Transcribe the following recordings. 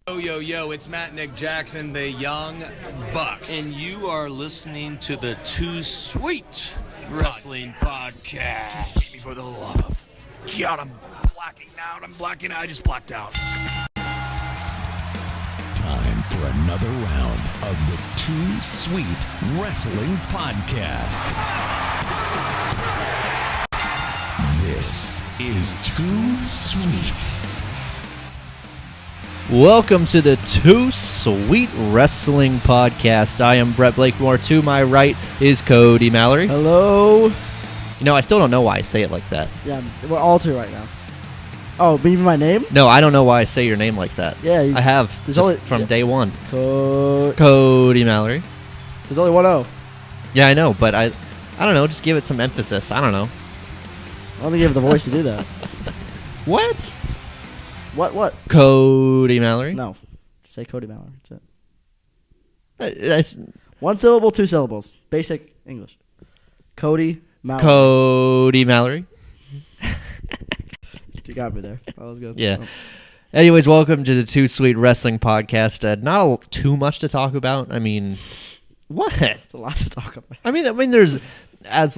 Yo, it's Matt and Nick Jackson, the Young Bucks. And you are listening to the Too Sweet Wrestling Podcast. For the love of God, I'm blacking out. I just blacked out. Time for another round of the Too Sweet Wrestling Podcast. This is Too Sweet. Welcome to the Too Sweet Wrestling Podcast. I am Brett Blakemore. To my right is Kody Mallory. Hello. You know, I still don't know why I say it like that. Yeah, we're all two right now. Oh, but even my name? No, I don't know why I say your name like that. Yeah. I have from day one. Kody Mallory. There's only one O. Yeah, I know, but I don't know. Just give it some emphasis. I don't know. I don't think you have the voice to do that. What? What? Kody Mallory? No. Just say Kody Mallory. That's it. That's One syllable, two syllables. Basic English. Kody Mallory. Kody Mallory. You got me there. That was good. Yeah. Anyways, welcome to the Too Sweet Wrestling Podcast. Not too much to talk about. I mean, what? It's a lot to talk about. I mean, there's it's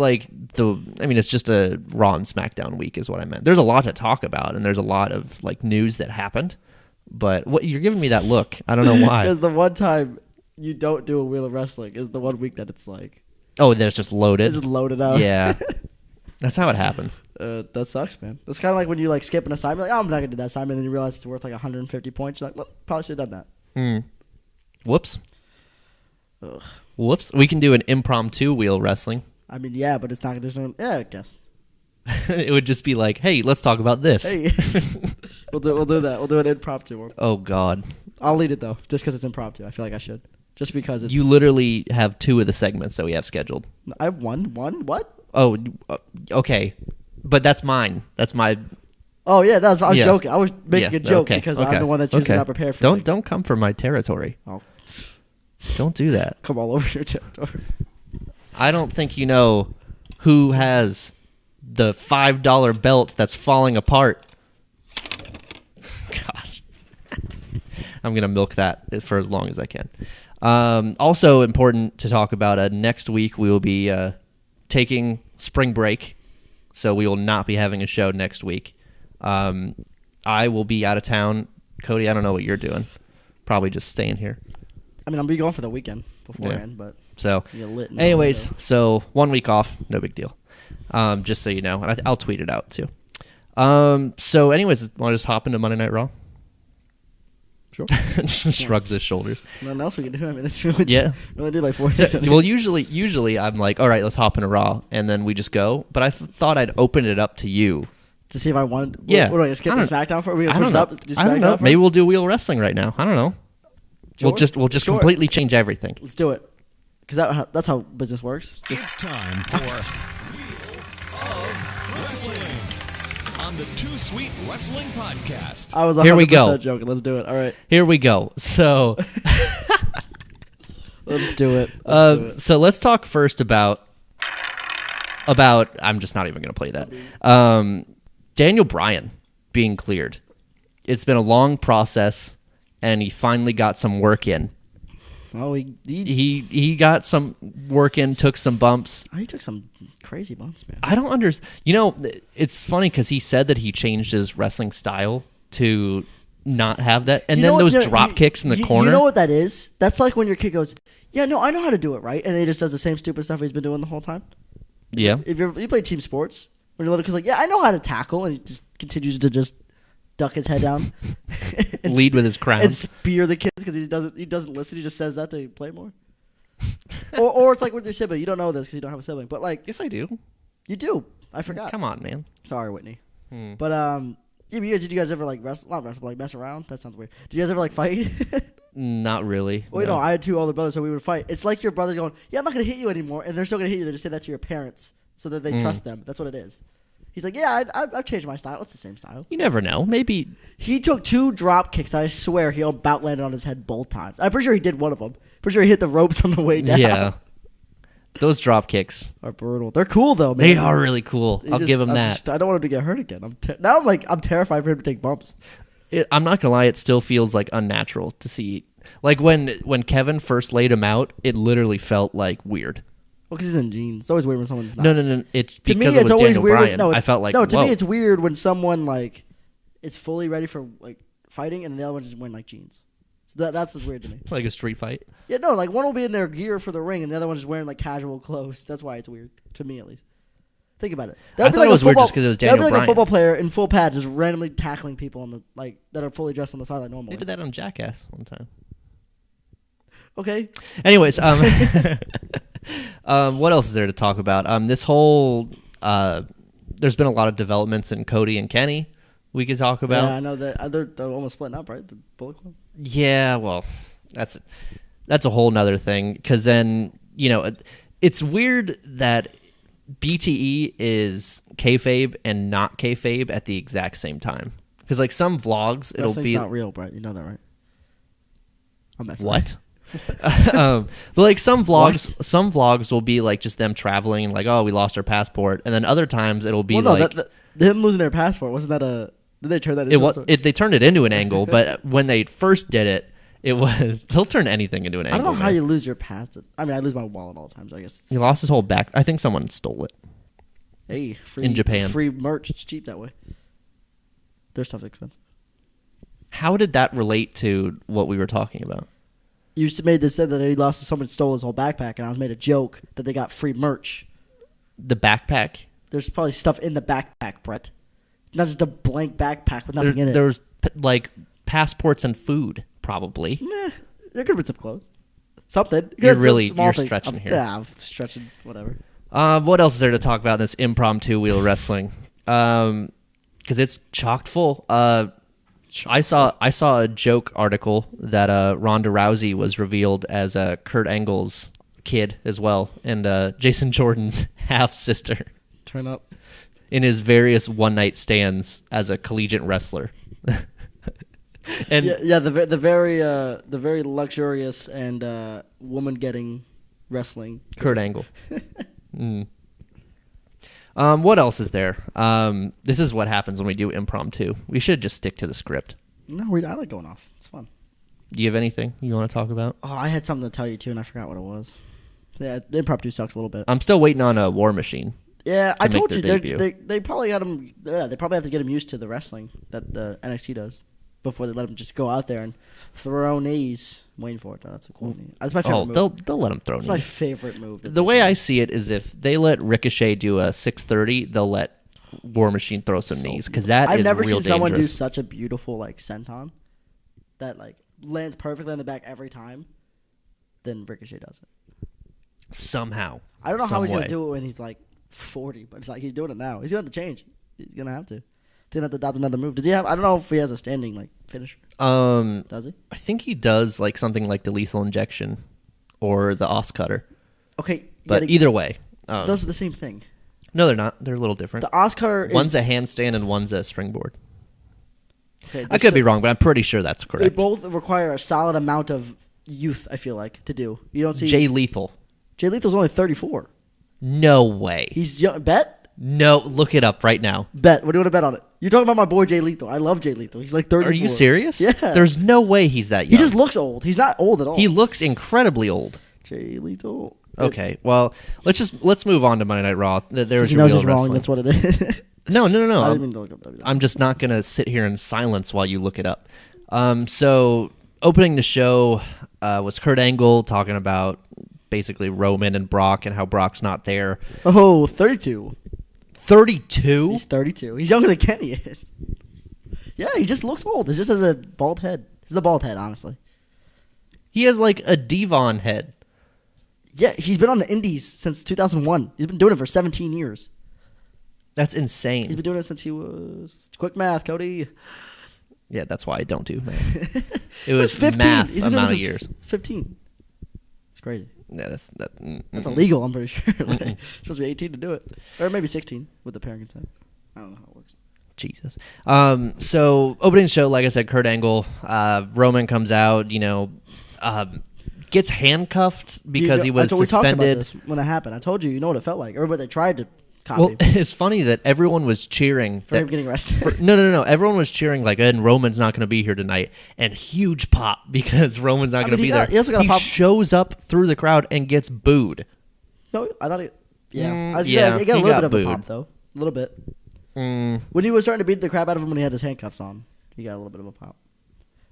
just a Raw and SmackDown week is what I meant. There's a lot to talk about, and there's a lot of like news that happened. But what you're giving me that look? I don't know why. Because the one time you don't do a Wheel of Wrestling is the one week that it's like. Oh, then it's just loaded. It's just loaded up. Yeah, that's how it happens. That sucks, man. That's kind of like when you like skip an assignment. Like, oh, I'm not gonna do that assignment, and then you realize it's worth like 150 points. You're like, well, probably should have done that. Whoops. Ugh. Whoops. We can do an impromptu wheel wrestling. I mean, yeah, but it's not. There's no. Yeah, I guess. It would just be like, hey, let's talk about this. Hey, we'll do that. We'll do an impromptu one. Oh God. I'll lead it though, just because it's impromptu. I feel like I should, just because it's. You literally have two of the segments that we have scheduled. I have one. What? Oh, okay, but that's mine. That's my. Oh yeah, I was joking. I was making a joke because I'm okay, the one that's usually not prepared for. Don't come for my territory. Oh. Don't do that. Come all over your territory. I don't think you know who has the $5 belt that's falling apart. Gosh. I'm going to milk that for as long as I can. Also important to talk about, next week we will be taking spring break, so we will not be having a show next week. I will be out of town. Kody, I don't know what you're doing. Probably just staying here. I mean, I'll be going for the weekend beforehand, but so you're lit. Anyways, so 1 week off, no big deal. Just so you know, and I'll tweet it out too. So anyways, want to just hop into Monday Night Raw? Sure. Shrugs his shoulders. Nothing else we can do. I mean, that's really we only do like 4 So, well, usually I'm like, all right, let's hop into Raw, and then we just go. But I thought I'd open it up to you to see if I wanted. Yeah. What do I skip the SmackDown for? I don't know. I don't know. Maybe we'll do Wheel Wrestling right now. I don't know. Sure. We'll just completely change everything. Let's do it. Because that's how business works. It's time for Wheel of Wrestling on the Too Sweet Wrestling Podcast. I was 100% Here we go. joking. Let's do it. All right. Here we go. So let's do it. So let's talk first about I'm just not even going to play that. Daniel Bryan being cleared. It's been a long process, and he finally got some work in. Oh, he got some work in, took some bumps. He took some crazy bumps, man. I don't understand. You know, it's funny because he said that he changed his wrestling style to not have that. And then those drop kicks in the corner. You know what that is? That's like when your kid goes, yeah, no, I know how to do it, right? And then he just does the same stupid stuff he's been doing the whole time. Yeah. If you play team sports, when your little kid's like, yeah, I know how to tackle, and he just continues to just duck his head down, and lead with his crown, and spear the kids because he doesn't listen. He just says that to play more. or it's like with your sibling. You don't know this because you don't have a sibling, but like, yes, I do. You do. I forgot. Come on, man. Sorry, Whitney. But yeah, did you guys ever like wrestle? Not wrestle, but like mess around. That sounds weird. Did you guys ever like fight? Not really. Well, no, I had two older brothers, so we would fight. It's like your brother's going, yeah, I'm not gonna hit you anymore, and they're still gonna hit you. They just say that to your parents so that they trust them. That's what it is. He's like, yeah, I've changed my style. It's the same style. You never know. Maybe. He took 2 drop kicks that I swear he about landed on his head both times. I'm pretty sure he did one of them. Pretty sure he hit the ropes on the way down. Yeah. Those drop kicks are brutal. They're cool, though, man. They are really cool. I'll give him that. I don't want him to get hurt again. I'm terrified for him to take bumps. I'm not gonna lie, it still feels like unnatural to see. Like when Kevin first laid him out, it literally felt like weird. Well, because he's in jeans. It's always weird when someone's not. No. It's To because me, it was always Daniel weird. Bryan. No, I felt like no. To whoa. me, it's weird when someone like is fully ready for like fighting, and the other one just wearing like jeans. So that's what's weird to me. like a street fight. Yeah, no, like one will be in their gear for the ring, and the other one's just wearing like casual clothes. That's why it's weird to me, at least. Think about it. I thought it was weird just because it was Daniel That'd be like Bryan. a football player in full pads just randomly tackling people on the like that are fully dressed on the sideline normally. They did that on Jackass one time. Okay. Anyways, what else is there to talk about? This whole there's been a lot of developments in Kody and Kenny. We could talk about. Yeah, I know that they're almost splitting up, right? The Bullet Club. Yeah, well, that's a whole nother thing. Because then it's weird that BTE is kayfabe and not kayfabe at the exact same time. Because like some vlogs, it'll Wrestling's be not real, Brett. You know that, right? I'm messing. what. But like some vlogs will be like just them traveling and like, oh, we lost our passport, and then other times it'll be them losing their passport wasn't that a? Did they turn that into? They turned it into an angle, but when they first did it, it was they'll turn anything into an angle. I don't know how man. you lose your passport. I mean, I lose my wallet all the time. So I guess He lost his whole back. I think someone stole it. Hey, free, in Japan. free merch. It's cheap that way. Their stuff's expensive. How did that relate to what we were talking about? You just said that he lost. Someone stole his whole backpack, and I was made a joke that they got free merch. The backpack. There's probably stuff in the backpack, Brett. Not just a blank backpack with nothing in it. There was like passports and food, probably. Nah, there could have been some clothes. Something. You're stretching here. Yeah, I'm stretching. Whatever. What else is there to talk about in this impromptu wheel wrestling? Because it's chocked full. I saw a joke article that Ronda Rousey was revealed as Kurt Angle's kid as well, and Jason Jordan's half sister. Turn up. In his various one night stands as a collegiate wrestler. And the very luxurious and woman getting wrestling. Kurt Angle. What else is there? This is what happens when we do impromptu. We should just stick to the script. No, I like going off. It's fun. Do you have anything you want to talk about? Oh, I had something to tell you too, and I forgot what it was. Yeah, impromptu sucks a little bit. I'm still waiting on a War Machine. Yeah, I told you debut. they probably got him. Yeah, they probably have to get him used to the wrestling that the NXT does before they let him just go out there and throw knees. I'm waiting for it. Though. That's a cool knee. That's my favorite move. They'll let him throw That's knees. my favorite move. The way I see it is if they let Ricochet do a 630, they'll let War Machine throw some knees because that I've is never real seen someone do dangerous. such a beautiful like senton that like lands perfectly on the back every time. Then Ricochet does it Somehow. I don't know how he's some gonna way. do it when he's like 40, but it's like he's doing it now. He's gonna have to change. He's gonna have to. He's gonna have to adopt another move. Does he have? I don't know if he has a standing like finisher. Does he? I think he does like something like the lethal injection or the os cutter. Okay, But either way, those are the same thing. no, they're not. They're a little different. The os cutter. One's a handstand and one's a springboard. Okay, I could be wrong, but I'm pretty sure that's They correct. both require a solid amount of youth. I feel like to do. You don't see Jay Lethal. Jay Lethal's only 34. No way. He's young. Bet. No, look it up right now. Bet. What do you want to bet on it? You're talking about my boy Jay Lethal. I love Jay Lethal. He's like 34. Are you serious? Yeah. There's no way he's that He young. just looks old. He's not old at all. He looks incredibly old. Jay Lethal. Okay, well, let's move on to Monday Night Raw. There's He your knows real he's wrong. wrong. That's what it is. No. I didn't I'm, mean to look up WWE. I'm just not gonna sit here in silence while you look it up. So opening the show was Kurt Angle talking about basically Roman and Brock and how Brock's not there. Oh, 32. 32? He's 32. He's younger than Kenny is. Yeah, he just looks old. He just has a bald head. This is a bald head, honestly. He has like a Devon head. Yeah, he's been on the Indies since 2001. He's been doing it for 17 years. That's He's insane. been doing it since he was... Quick math, Kody. Yeah, that's why I don't do math. It was 15. math He's been doing amount it of since years. 15. It's crazy. Yeah, that's That's illegal, I'm pretty sure. Like, supposed to be 18 to do it. Or maybe 16 with the parent consent. I don't know how it works. Jesus. So opening show, like I said, Kurt Angle, Roman comes out, gets handcuffed because he was We talked about suspended. this when it happened. I told you, you know what it felt like. Everybody tried to copy Well, it's funny that everyone was cheering for him getting arrested. No. Everyone was cheering like, and Roman's not going to be here tonight, and huge pop because Roman's not going to be there. He also got a pop. Shows up through the crowd and gets booed. No, I thought he. Yeah, I was yeah, saying, he got a he little got bit of booed. a pop though, a little bit. Mm. When he was starting to beat the crap out of him when he had his handcuffs on, he got a little bit of a pop.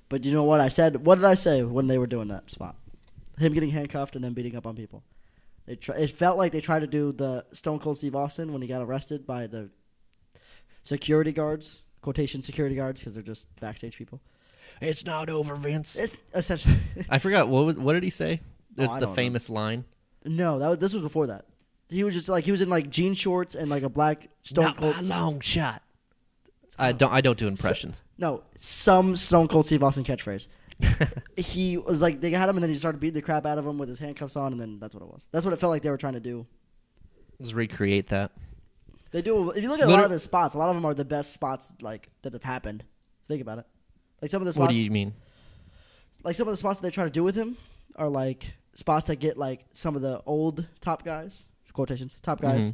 But you know what I said? What did I say when they were doing that spot? Him getting handcuffed and then beating up on people. It felt like they tried to do the Stone Cold Steve Austin when he got arrested by the security guards, quotation security guards, because they're just backstage people. It's not over, Vince. It's essentially. I forgot what did he say? It's I the don't famous line. No, this was before that. He was just like he was in like jean shorts and like a black Stone Not Cold. my long shot. I don't do impressions. Some Stone Cold Steve Austin catchphrase. He was like they had him and then he started beating the crap out of him with his handcuffs on and then that's what it was. That's what it felt like they were trying to do. Let's recreate that. They do. If you look at a lot of his spots, a lot of them are the best spots like that have happened. Think about it. Like some of the spots. What do you mean? Like some of the spots that they try to do with him are like spots that get like some of the old top guys, quotations, top guys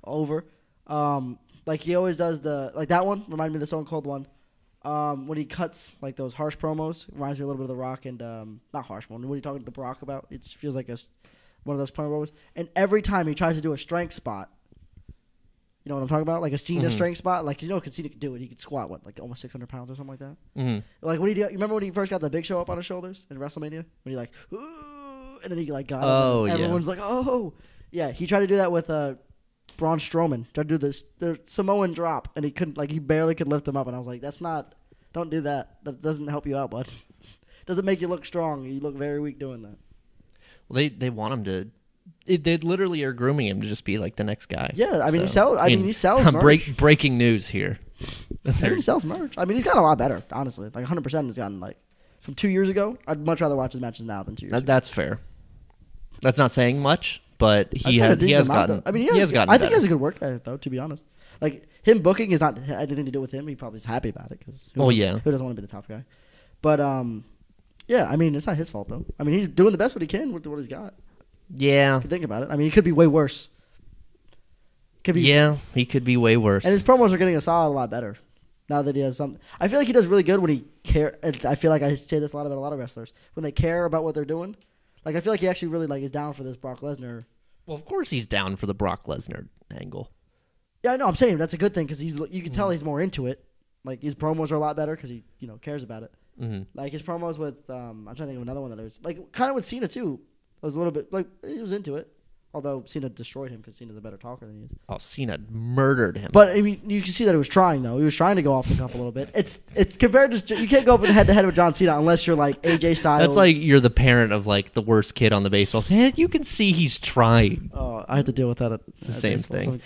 over. Like he always does like that one. Reminded me of the Stone Cold one. When he cuts like those harsh promos, reminds me a little bit of The Rock and not harsh one. What are you talking to Brock about? It feels like one of those promos. And every time he tries to do a strength spot, you know what I'm talking about? Like a Cena strength spot. Like Cena could do it. He could squat like almost 600 pounds or something like that. Mm-hmm. Like you remember when he first got the Big Show up on his shoulders in WrestleMania when he like, ooh, and then he like got him and everyone's like, oh, yeah. He tried to do that with Braun Strowman. Tried to do the Samoan drop, and he couldn't. Like he barely could lift him up, and I was like, don't do that. That doesn't help you out, bud. Doesn't make you look strong. You look very weak doing that. Well, they want him to. They literally are grooming him to just be like the next guy. Yeah, I mean he sells. Merch. Breaking news here. He sells merch. I mean he's gotten a lot better. Honestly, like 100% has gotten like from 2 years ago. I'd much rather watch his matches now than 2 years ago. That's fair. That's not saying much, but he has gotten. Though. I mean, he has gotten. I think he has a good work ethic, though. To be honest, like him booking is not anything to do with him. He probably is happy about it because. Who doesn't want to be the top guy? But yeah. I mean, it's not his fault though. I mean, he's doing the best what he can with what he's got. Yeah. If you think about it, I mean, he could be way worse. He could be way worse. And his promos are getting a lot better now that he has some. I feel like he does really good when he care. I feel like I say this a lot about a lot of wrestlers when they care about what they're doing. Like I feel like he actually really like is down for this Brock Lesnar. Well, of course he's down for the Brock Lesnar angle. Yeah, I know. I'm saying that's a good thing because you can tell he's more into it. Like his promos are a lot better because he cares about it. Mm-hmm. Like his promos with I'm trying to think of another one that was like kind of with Cena too. It was a little bit like he was into it. Although Cena destroyed him because Cena's a better talker than he is. Oh, Cena murdered him. But I mean, you can see that he was trying though. He was trying to go off the cuff a little bit. It's compared to you can't go up head to head with John Cena unless you're like AJ Styles. That's like you're the parent of like the worst kid on the baseball team. You can see he's trying. Oh, I have to deal with that. It's the same thing.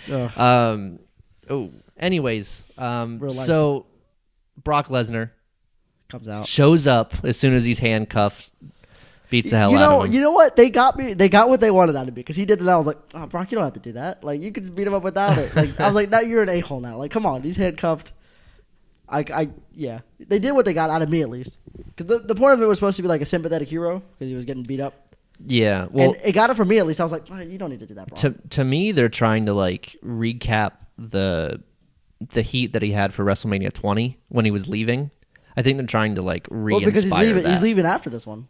So, anyways, life. so Brock Lesnar comes out. shows up as soon as he's handcuffed. Beats the hell out of him. You know what? They got me. They got what they wanted out of me because he did that. I was like, oh, Brock, you don't have to do that. Like, you could beat him up without it. Like, I was like, now you're an a-hole now. Like, come on, he's handcuffed. Yeah. They did what they got out of me at least. Because the point of it was supposed to be like a sympathetic hero because he was getting beat up. Yeah, well, and it got it from me at least. I was like, oh, you don't need to do that, Brock. To me, they're trying to like recap the heat that he had for WrestleMania 20 when he was leaving. I think they're trying to like re-inspire because that. He's leaving after this one.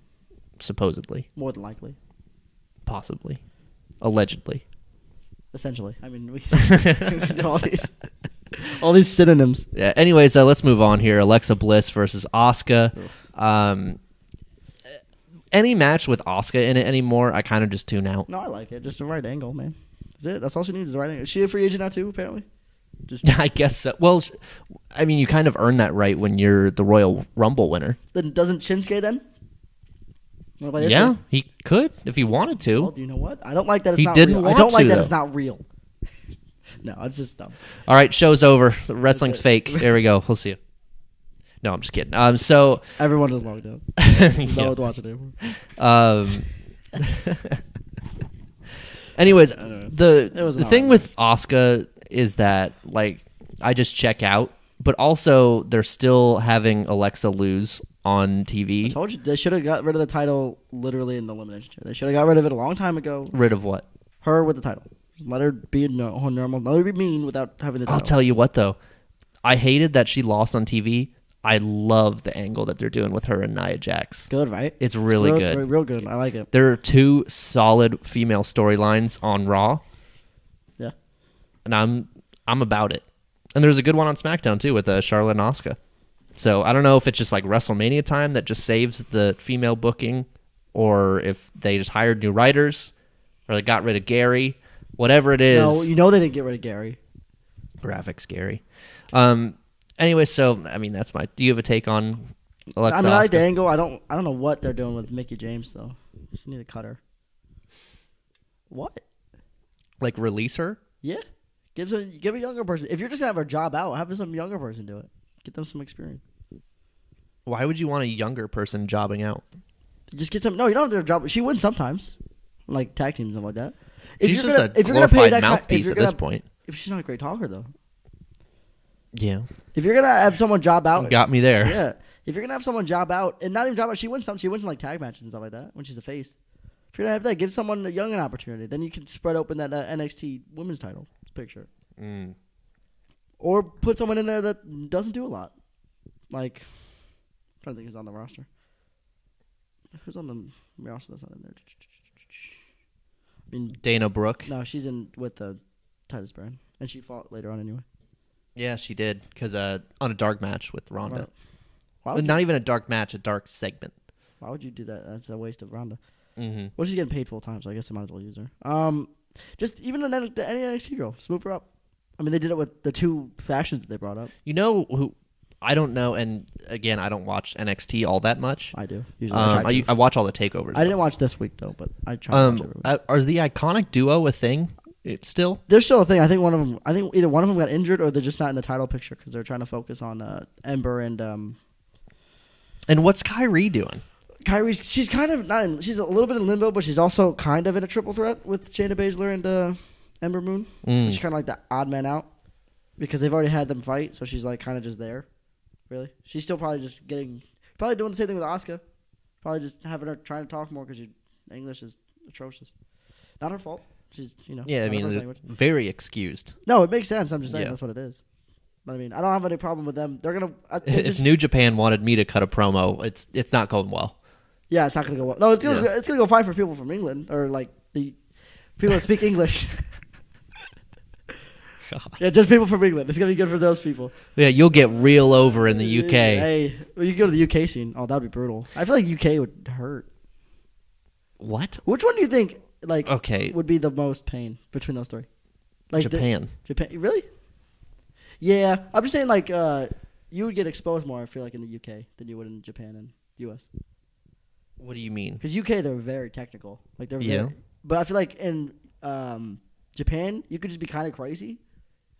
Supposedly. More than likely. Possibly. Allegedly. Essentially. I mean, we all these synonyms. Yeah. Anyways, let's move on here. Alexa Bliss versus Asuka. Any match with Asuka in it anymore, I kind of just tune out. No, I like it. Just the right angle, man. That's it. That's all she needs is the right angle. Is she a free agent now too, apparently? I guess so. Well, I mean, you kind of earn that right when you're the Royal Rumble winner. Then doesn't Shinsuke then? Yeah, he could if he wanted to. Well, do you know what? I don't like that it's he not didn't real. Want I don't like to, that though. it's not real. No, it's just dumb. All right, show's over. The wrestling's fake. There we go. We'll see you. No, I'm just kidding. So everyone just logged out. No one's watching anymore. Anyways, the thing with Asuka is that like I just check out, but also they're still having Alexa lose on TV. I told you they should have got rid of the title literally in the elimination chair. They should have got rid of it a long time ago. Rid of what? Her with the title. Just let her be normal. Let her be mean without having the title. I'll tell you what, though. I hated that she lost on TV. I love the angle that they're doing with her and Nia Jax. Good, right? It's really good. Real good. I like it. There are 2 solid female storylines on Raw. Yeah. And I'm about it. And there's a good one on SmackDown, too, with Charlotte and Asuka. So I don't know if it's just like WrestleMania time that just saves the female booking, or if they just hired new writers, or they got rid of Gary. Whatever it is. No, you know they didn't get rid of Gary. Graphics Gary. Anyway, so I mean that's my. Do you have a take on Alexa? I mean, I like the Asuka? angle. I don't know what they're doing with Mickey James though. Just need to cut her. What? Like release her? Yeah. Give a younger person. If you're just gonna have her job out, have some younger person do it. Get them some experience. Why would you want a younger person jobbing out? Just get some. No, you don't have to job. She wins sometimes, like tag teams and stuff like that. She's just a glorified mouthpiece at this point. If she's not a great talker though. Yeah. If you're gonna have someone job out, Got me there. yeah. If you're gonna have someone job out and not even job out, she wins some. She wins in like tag matches and stuff like that when she's a face. If you're gonna have that, give someone a young an opportunity. Then you can spread open that NXT women's title picture, or put someone in there that doesn't do a lot. Like, I'm trying to think who's on the roster. Who's on the roster that's not in there? I mean, Dana Brooke. no, she's in with the Titus brand, and she fought later on anyway. Yeah, she did because on a dark match with Ronda. Right. Why would, Not even a dark match, a dark segment. why would you do that? That's a waste of Ronda. Mm-hmm. Well, she's getting paid full time, so I guess they might as well use her. Just even the NXT girl, just move her up. I mean, they did it with the 2 factions that they brought up. You know who? I don't know, and again, I don't watch NXT all that much. I do. Usually I watch all the takeovers. I didn't watch this week though, but I try to watch every week. Are the Iconic Duo a thing? It's still. There's still a thing. I think either one of them got injured or they're just not in the title picture because they're trying to focus on Ember and. And what's Kyrie doing? Kyrie, she's kind of not. She's a little bit in limbo, but she's also kind of in a triple threat with Shayna Baszler and Ember Moon. She's kind of like the odd man out because they've already had them fight, so she's like kind of just there. Really, she's still probably doing the same thing with Asuka. Probably just having her trying to talk more because English is atrocious. Not her fault. She's Yeah, I not her first mean, language. very excused. No, it makes sense. I'm just saying Yeah. that's what it is. But I mean, I don't have any problem with them. They're gonna. If New Japan wanted me to cut a promo, it's not going well. Yeah, it's not gonna go well. No, it's gonna go fine for people from England or like the people that speak English. Yeah, just people from England. It's gonna be good for those people. Yeah, you'll get real over in the UK. Hey, well, you can go to the UK scene. Oh, that'd be brutal. I feel like UK would hurt. What? Which one do you think Okay. would be the most pain between those 3? Like Japan. Japan, really? Yeah, I'm just saying like you would get exposed more. I feel like in the UK than you would in Japan and US. What do you mean? Because UK they're very technical. Like they're Yeah. very, but I feel like in Japan you could just be kind of crazy,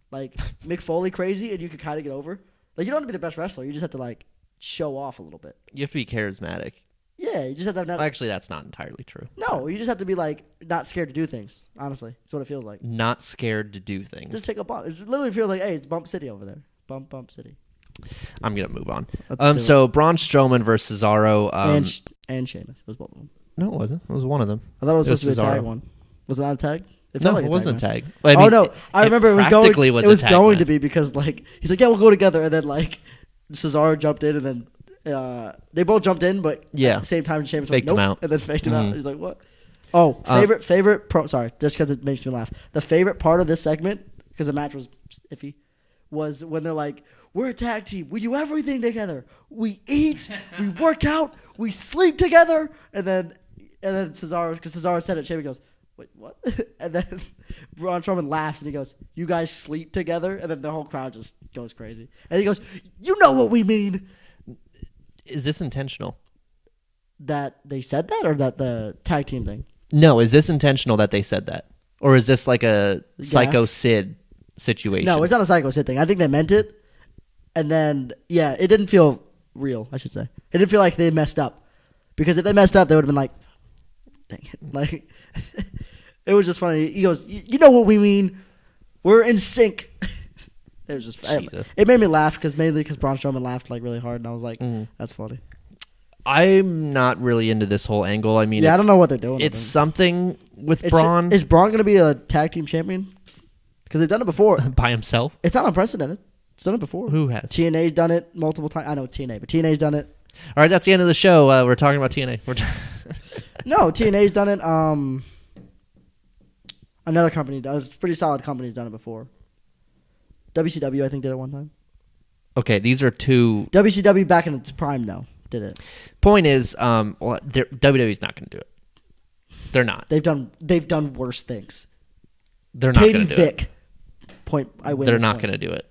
like Mick Foley crazy, and you could kind of get over. Like you don't have to be the best wrestler. You just have to like show off a little bit. You have to be charismatic. Yeah, you just have to have Actually, that's not entirely true. no. You just have to be like not scared to do things. Honestly, that's what it feels like. Not scared to do things. Just take a bump. It literally feels like, hey, it's Bump City over there. Bump City. I'm gonna move on. Let's do So Braun Strowman versus Cesaro. And Sheamus. It was both of them. No, it wasn't. It was one of them. I thought it was It was supposed to be a tag Cesaro. one. Was it not a tag? It No, felt like it wasn't a match. tag. I mean, no, I remember it was going. practically was it was a tag going match. to be because like he's like, yeah, we'll go together, and then like Cesaro jumped in, and then they both jumped in, but Yeah. at the same time, Sheamus Faked went, him nope, out. and then faked him Mhm. out. He's like, what? Oh, favorite pro. Sorry, just because it makes me laugh. The favorite part of this segment, because the match was iffy, was when they're like, we're a tag team. We do everything together. We eat, we work out, we sleep together, and then Cesaro, because Cesaro said it, Sheamus goes, wait, what? And then Braun Strowman laughs and he goes, you guys sleep together? And then the whole crowd just goes crazy. And he goes, you know what we mean. Is this intentional? That they said that or that the tag team thing? No, is this intentional that they said that? Or is this like a Psycho Sid situation? No, it's not a Psycho Sid thing. I think they meant it. And then, yeah, it didn't feel real, I should say. It didn't feel like they messed up. Because if they messed up, they would have been like, dang it. Like, it was just funny. He goes, you know what we mean. We're in sync. It was just, Jesus. it made me laugh mainly because Braun Strowman laughed like really hard. And I was like, that's funny. I'm not really into this whole angle. I mean, I don't know what they're doing. It's something with Braun Is Braun going to be a tag team champion? Because they've done it before. by himself. It's not unprecedented. It's done it before. Who has? TNA's done it multiple times. I know it's TNA, but TNA's done it. All right, that's the end of the show. We're talking about TNA. No, TNA's done it. Another company does. Pretty solid company's done it before. WCW, I think, did it one time. Okay, these are two. WCW back in its prime, though, did it. Point is, WWE's not going to do it. They're not. They've done worse things. They're not going to do it. Point. I win. They're not going to do it.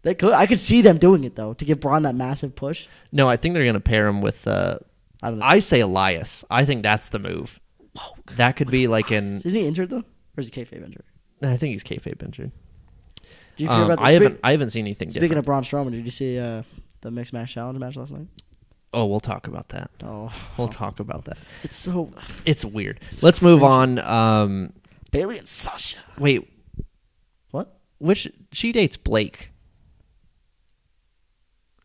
They could. I could see them doing it though to give Braun that massive push. No, I think they're going to pair him with. I don't know. I say Elias. I think that's the move. Whoa, that could be like an. Is he injured though, or is he kayfabe injured? I think he's kayfabe injured. Did you hear about the, I haven't seen anything. Speaking different. of Braun Strowman, did you see the mixed match challenge match last night? Oh, we'll talk about that. We'll talk about that. It's weird. Let's move on. Bailey and Sasha. Wait. What? Which she dates Blake?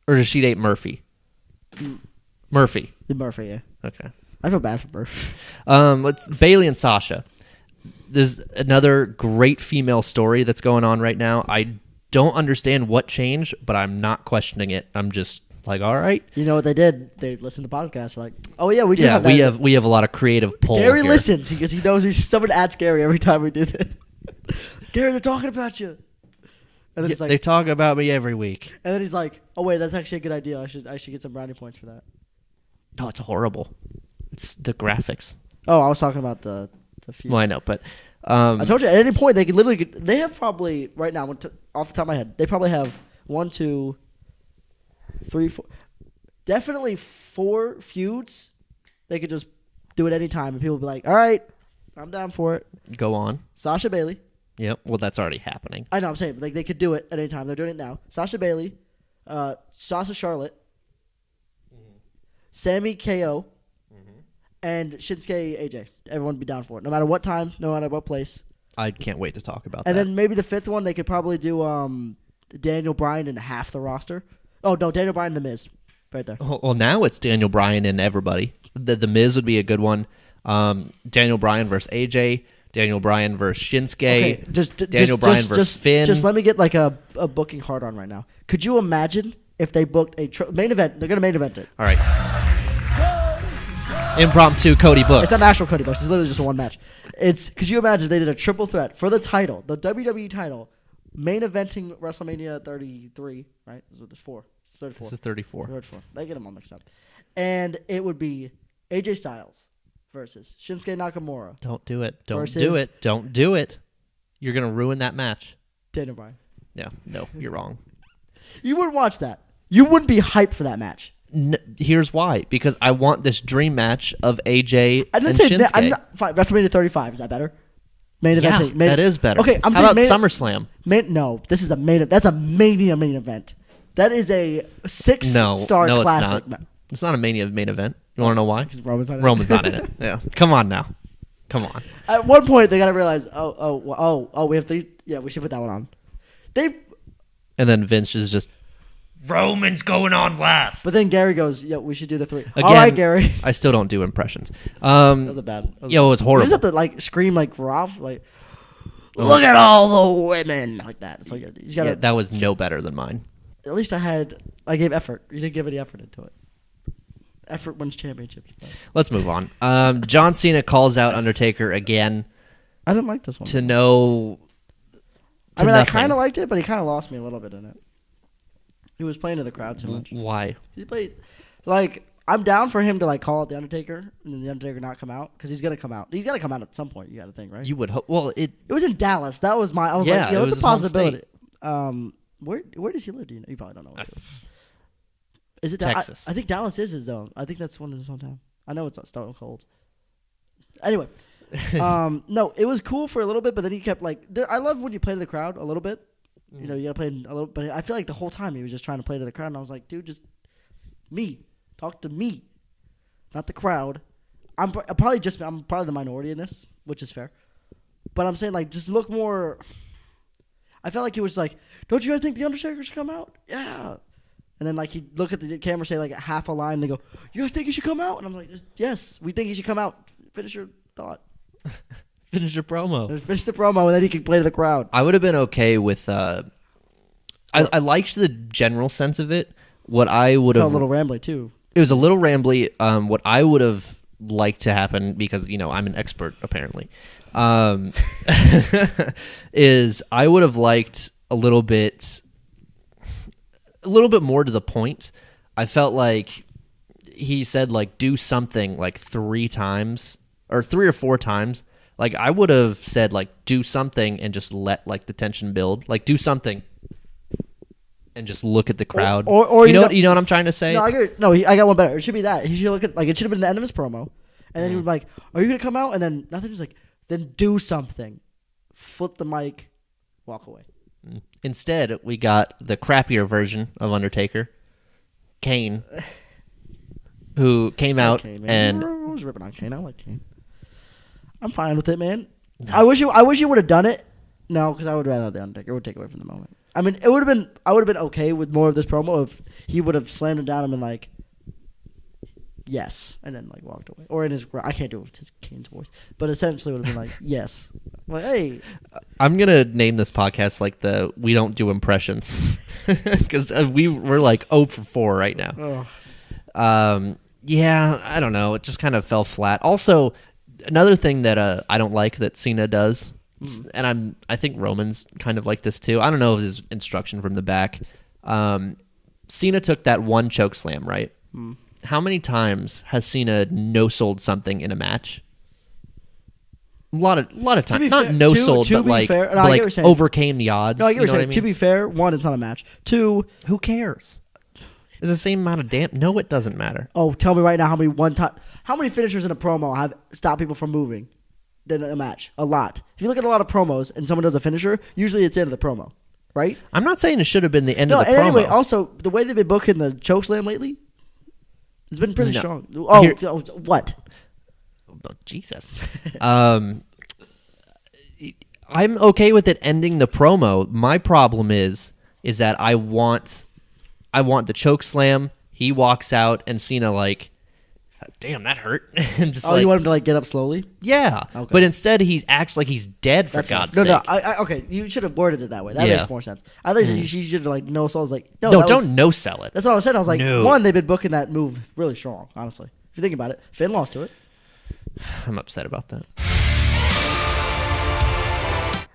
Or does she date Murphy? Murphy. Murphy, yeah. Okay. I feel bad for Murphy. Let's Bailey and Sasha. There's another great female story that's going on right now. I don't understand what changed, but I'm not questioning it. I'm just like, all right. You know what they did? They listened to the podcast. Like, oh yeah, we do have that. we have a lot of creative pull. Gary here. listens because he knows someone adds Gary every time we do this. Gary, they're talking about you. And then Yeah, it's like, they talk about me every week. and then he's like, "Oh wait, that's actually a good idea. I should get some brownie points for that." No, it's horrible. It's the graphics. Oh, I was talking about the few. Well, I know, but I told you at any point they could literally. They have probably right now, off the top of my head, they probably have 1, 2, 3, 4, definitely 4 feuds. They could just do it any time, and people would be like, "All right, I'm down for it." go on. Sasha Bailey. Yep. Well, that's already happening. I know. I'm saying, but like they could do it at any time. They're doing it now. Sasha Bailey, Sasha Charlotte, Sammy KO, and Shinsuke AJ. Everyone would be down for it, no matter what time, no matter what place. I can't wait to talk about And that. then maybe the 5th one, they could probably do Daniel Bryan and half the roster. Oh no, Daniel Bryan and The Miz, right there. Well, now it's Daniel Bryan and everybody. The Miz would be a good one. Daniel Bryan versus AJ. Daniel Bryan versus Shinsuke. Okay, Daniel Bryan versus Finn. Just let me get like a booking hard on right now. Could you imagine if they booked a main event? They're gonna main event it. All right. Impromptu Kody books. It's not an actual Kody books. It's literally just a one match. Could you imagine if they did a triple threat for the title, the WWE title, main eventing WrestleMania 33, right? This is what there's 4. It's 34. This is 34. 34. They get them all mixed up. And it would be AJ Styles versus Shinsuke Nakamura. Don't do it. Don't Versus- do it. Don't do it. You're going to ruin that match. Daniel Bryan. No, you're wrong. You wouldn't watch that. You wouldn't be hyped for that match. Here's why. Because I want this dream match of AJ I and didn't say Shinsuke. that. I'm not, fine, WrestleMania 35. Is that better? Main Yeah, event. that is better. Okay, I'm How saying about SummerSlam? No, this is a main. That's a Mania main event. That is a 6-star no, classic. it's not. It's not a Mania main event. You want to know why? Because Roman's not in it. Roman's not in it. Yeah. Come on now. Come on. At one point, they got to realize, we have to. Yeah, we should put that one on. And then Vince is just, Roman's going on last. But then Gary goes, "Yeah, we should do the 3." Again, All right, Gary. I still don't do impressions. That was a bad. That was Yo, it was horrible. You just have to like scream like Rob, like, "Look at all the women," like that. That's all you gotta do. You gotta. Yeah, that was no better than mine. At least I gave effort. You didn't give any effort into it. Effort wins championships. Let's move on. John Cena calls out Undertaker again I didn't like this one. to no. I mean, I nothing. kind of liked it, but he kind of lost me a little bit in it. He was playing to the crowd too much. Why? He played like I'm down for him to like call out the Undertaker and then the Undertaker not come out because he's gonna come out. He's gotta come out at some point. You got to think, right? You would hope. Well, It was in Dallas. That was my. I was Yeah, like, yo, it it's was a his home possibility. Where does he live? Do you know? You probably don't know. Is it Texas. I think Dallas is his zone. I think that's one of his hometown. I know it's not Stone Cold. Anyway, no, it was cool for a little bit, but then he kept like. I love when you play to the crowd a little bit. You know, you gotta play a little, but I feel like the whole time he was just trying to play to the crowd, and I was like, dude, just talk to me, not the crowd. I'm probably the minority in this, which is fair, but I'm saying like just look more. I felt like he was like, don't you guys think the Undertaker should come out? Yeah, And then like he'd look at the camera, say like half a line, and they go, "You guys think he should come out?" And I'm like, "Yes, we think he should come out." Finish your thought. Finish your promo. Finish the promo, and then he can play to the crowd. I would have been okay with. I liked the general sense of it. What I would have a little rambly too. It was a little rambly. What I would have liked to happen, because I'm an expert apparently, is I would have liked a little bit more to the point. I felt like he said like do something like 3 times or 3 or 4 times. Like I would have said like do something and just let like the tension build. Like do something and just look at the crowd. Or you know what I'm trying to say? No, I got one better. It should be that. He should look at, like, it should have been the end of his promo. And then he was like, "Are you going to come out?" And then nothing. He was like, "Then do something." Flip the mic, walk away. Instead, we got the crappier version of Undertaker, Kane, who came out Kane, and... I was ripping on Kane. I like Kane. I'm fine with it, man. No. I wish you would have done it. No, because I would rather the Undertaker. It would take away from the moment. I mean, I would have been okay with more of this promo if he would have slammed him down and been like, "Yes," and then like walked away. Or in his, I can't do it with his Kane's voice, but essentially would have been like, "Yes." Like, hey, I'm gonna name this podcast like the "We Don't Do Impressions" because we're like 0 for 4 right now. Yeah, I don't know. It just kind of fell flat. Also, another thing that I don't like that Cena does. And I think Roman's kind of like this too. I don't know if it's instruction from the back. Cena took that one choke slam, right? How many times has Cena no-sold something in a match? A lot of times. Not no-sold, but like, overcame the odds. No, I get what you're saying. I mean? To be fair, 1, it's not a match. 2, who cares? It's the same amount of No, it doesn't matter. Oh, tell me right now how many finishers in a promo have stopped people from moving than a match? A lot. If you look at a lot of promos and someone does a finisher, usually it's the end of the promo, right? I'm not saying it should have been the end of the promo. Anyway, also, the way they've been booking the chokeslam lately, it's been pretty strong. What? Oh, Jesus. I'm okay with it ending the promo. My problem is that I want the choke slam. He walks out and Cena like, damn, that hurt. And just you want him to like get up slowly? Yeah. Okay. But instead he acts like he's dead for God's sake. No, okay. You should have worded it that way. That makes more sense. I thought you should have like no-sold. I was like, no, don't no-sell it. That's what I was saying. I was like, one, they've been booking that move really strong, honestly. If you think about it, Finn lost to it. I'm upset about that.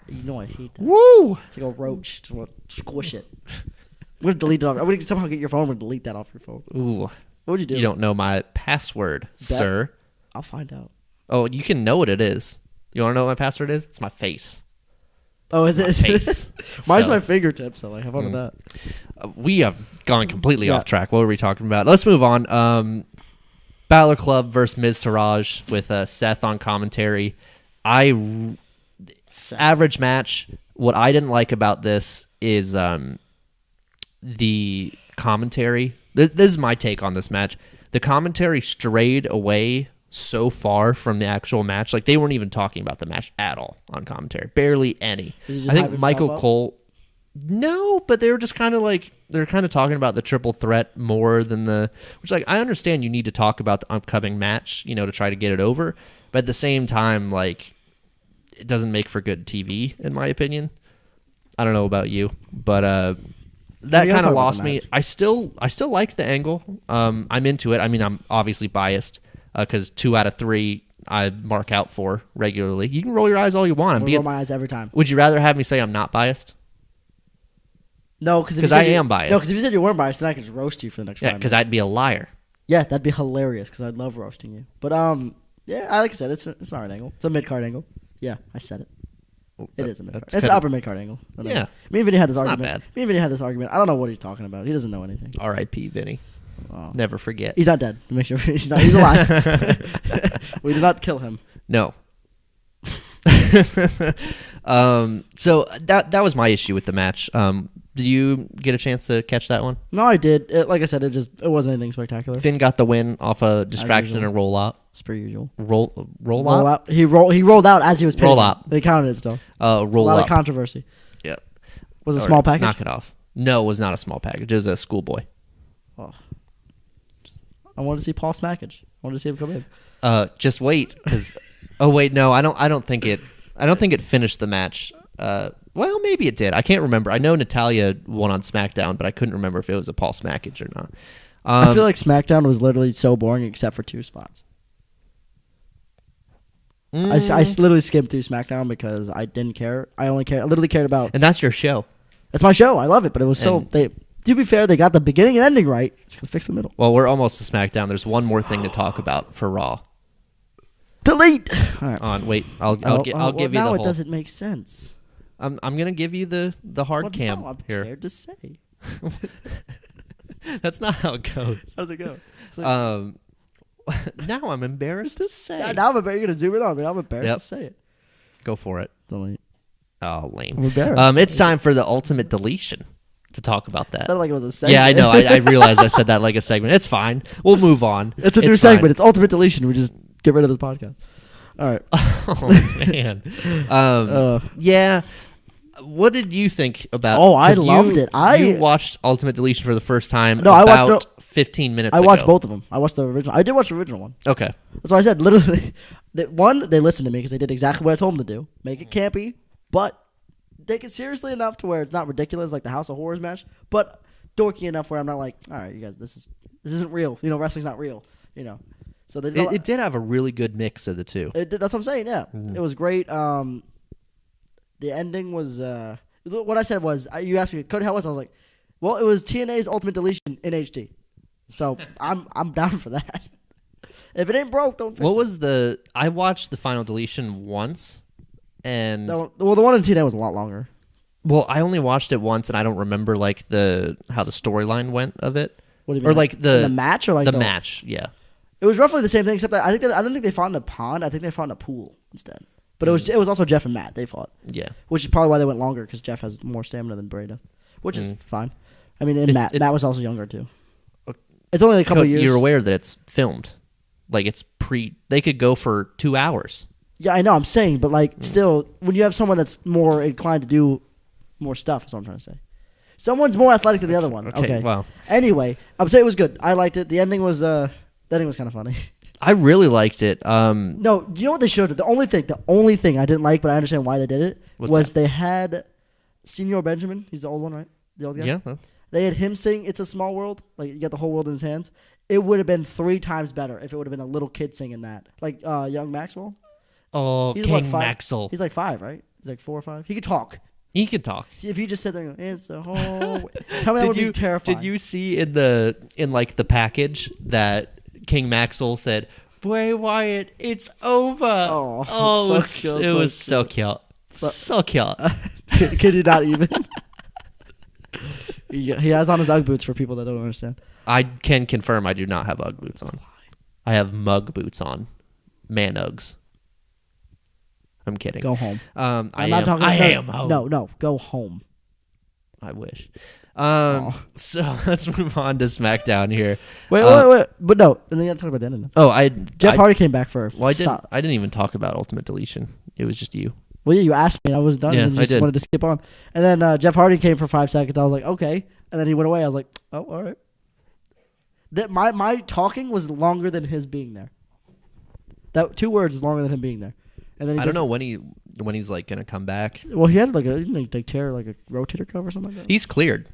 You know I hate that. Woo! It's like a roach. Just want to squish it. I'm going to delete it off. I'm going to somehow get your phone. I'm going to delete that off your phone. Ooh. What would you do? You don't know my password, sir. I'll find out. Oh, you can know what it is. You want to know what my password is? It's my face. Oh, is it? Face. Mine's my fingertips. So like, how about that? We have gone completely off track. What were we talking about? Let's move on. Balor Club versus Miz Taraj with Seth on commentary. Average match. What I didn't like about this is the commentary. This is my take on this match. The commentary strayed away so far from the actual match. Like, they weren't even talking about the match at all on commentary. Barely any. I think Michael Cole... No, but they were just kind of like... They're kind of talking about the triple threat more than the... Which, like, I understand you need to talk about the upcoming match, to try to get it over. But at the same time, like, it doesn't make for good TV, in my opinion. I don't know about you, but... that kind of lost me. I still like the angle. I'm into it. I mean, I'm obviously biased because 2 out of 3 I mark out for regularly. You can roll your eyes all you want. I roll my eyes every time. Would you rather have me say I'm not biased? No, because I am biased. No, because if you said you weren't biased, then I could just roast you for the next 5 minutes. Because I'd be a liar. Yeah, that'd be hilarious because I'd love roasting you. But yeah, like I said, it's not an angle. It's a mid card angle. Yeah, I said it. It is a mid card. It's an upper mid card angle. Yeah. Me and Vinny had this argument. Not bad. Me and Vinny had this argument. I don't know what he's talking about. He doesn't know anything. R.I.P. Vinny. Oh. Never forget. He's not dead. Make sure he's alive. We did not kill him. No. So that was my issue with the match. Did you get a chance to catch that one? No, I did. Like I said, it wasn't anything spectacular. Finn got the win off a distraction and roll out. It's per usual. Roll out. He rolled out as he was pinning. Roll out. They counted it still. Roll a lot of controversy. Yeah. Was it a small package? Knock it off. No, it was not a small package. It was a schoolboy. Oh. I wanted to see Paul Smackage. I wanted to see him come in. Just wait, because oh wait, no, I don't think it finished the match. Well, maybe it did. I can't remember. I know Natalya won on SmackDown, but I couldn't remember if it was a Paul Smackage or not. I feel like SmackDown was literally so boring except for 2 spots. I literally skimmed through SmackDown because I didn't care. I literally cared about. And that's your show. That's my show. I love it, but it was to be fair, they got the beginning and ending right. Just gotta fix the middle. Well, we're almost to SmackDown. There's one more thing to talk about for Raw. Delete. All right. Wait. I'll give you the now whole. it doesn't make sense. I'm gonna give you the hard cam I'm here. scared to say. That's not how it goes. How does it go? Now I'm embarrassed to say. Now I'm embarrassed. You're gonna zoom in on me. I'm embarrassed to say it. Go for it. Delete. Oh, lame. I'm embarrassed. It's time for the ultimate deletion to talk about that. Sounded like it was a segment. Yeah, I know. I realized I said that like a segment. It's fine. We'll move on. It's a new segment. It's ultimate deletion. We just get rid of this podcast. All right. Oh man. Yeah. What did you think about? Oh, I loved it. You watched Ultimate Deletion for the first time. No, I watched 15 minutes. I watched both of them. I watched the original. I did watch the original one. Okay. That's why I said literally. They listened to me because they did exactly what I told them to do. Make it campy, but take it seriously enough to where it's not ridiculous like the House of Horrors match, but dorky enough where I'm not like, all right, you guys, this isn't real. You know, wrestling's not real. You know, so it did have a really good mix of the two. That's what I'm saying. Yeah, It was great. The ending was what I said was you asked me, Kody, how was it? I was like, well, it was TNA's Ultimate Deletion in HD, so I'm down for that. If it ain't broke, don't fix it. What was I watched the final deletion once, and the one in TNA was a lot longer. Well, I only watched it once, and I don't remember like how the storyline went of it. What do you mean? Or like the match, or like the match? Yeah, it was roughly the same thing, except that I don't think they fought in a pond. I think they fought in a pool instead. But it was also Jeff and Matt they fought. Yeah, which is probably why they went longer because Jeff has more stamina than Bray does, which is fine. I mean, Matt was also younger too. It's only a couple of years. You're aware that it's filmed, like it's They could go for 2 hours. Yeah, I know. I'm saying, but like, still, when you have someone that's more inclined to do more stuff, is what I'm trying to say. Someone's more athletic than the other one. Okay. Well. Anyway, I'm saying it was good. I liked it. The ending was kind of funny. I really liked it. No, you know what they showed? The only thing I didn't like, but I understand why they did it, was they had Senor Benjamin. He's the old one, right? The old guy. Yeah. They had him sing "It's a Small World." Like you got the whole world in his hands. It would have been 3 times better if it would have been a little kid singing that, like young Maxwell. Oh, He's King 5? Maxwell. He's like 5, right? He's like 4 or 5. He could talk. He could talk. If you just sit there and go, it's a whole... Tell me that would be terrifying. Did you see in the package that King Maxwell said, "Bray Wyatt, it's over"? Oh, so cute, it was so cute. So cute. Could you not even? He has on his Ugg boots for people that don't understand. I can confirm I do not have Ugg boots on. I have mug boots on. Man Uggs. I'm kidding. Go home. I am home. No, go home. I wish. So let's move on to SmackDown here. Wait. But no, and then you got to talk about the ending. Jeff Hardy came back for. Well, I didn't even talk about Ultimate Deletion. It was just you. Well, yeah, you asked me, and I was done. Yeah, and you just wanted to skip on. And then Jeff Hardy came for 5 seconds. I was like, okay. And then he went away. I was like, oh, all right. That my talking was longer than his being there. That 2 words is longer than him being there. And then I don't know when he's like gonna come back. Well, he had like a tear like a rotator cuff or something like that. He's cleared.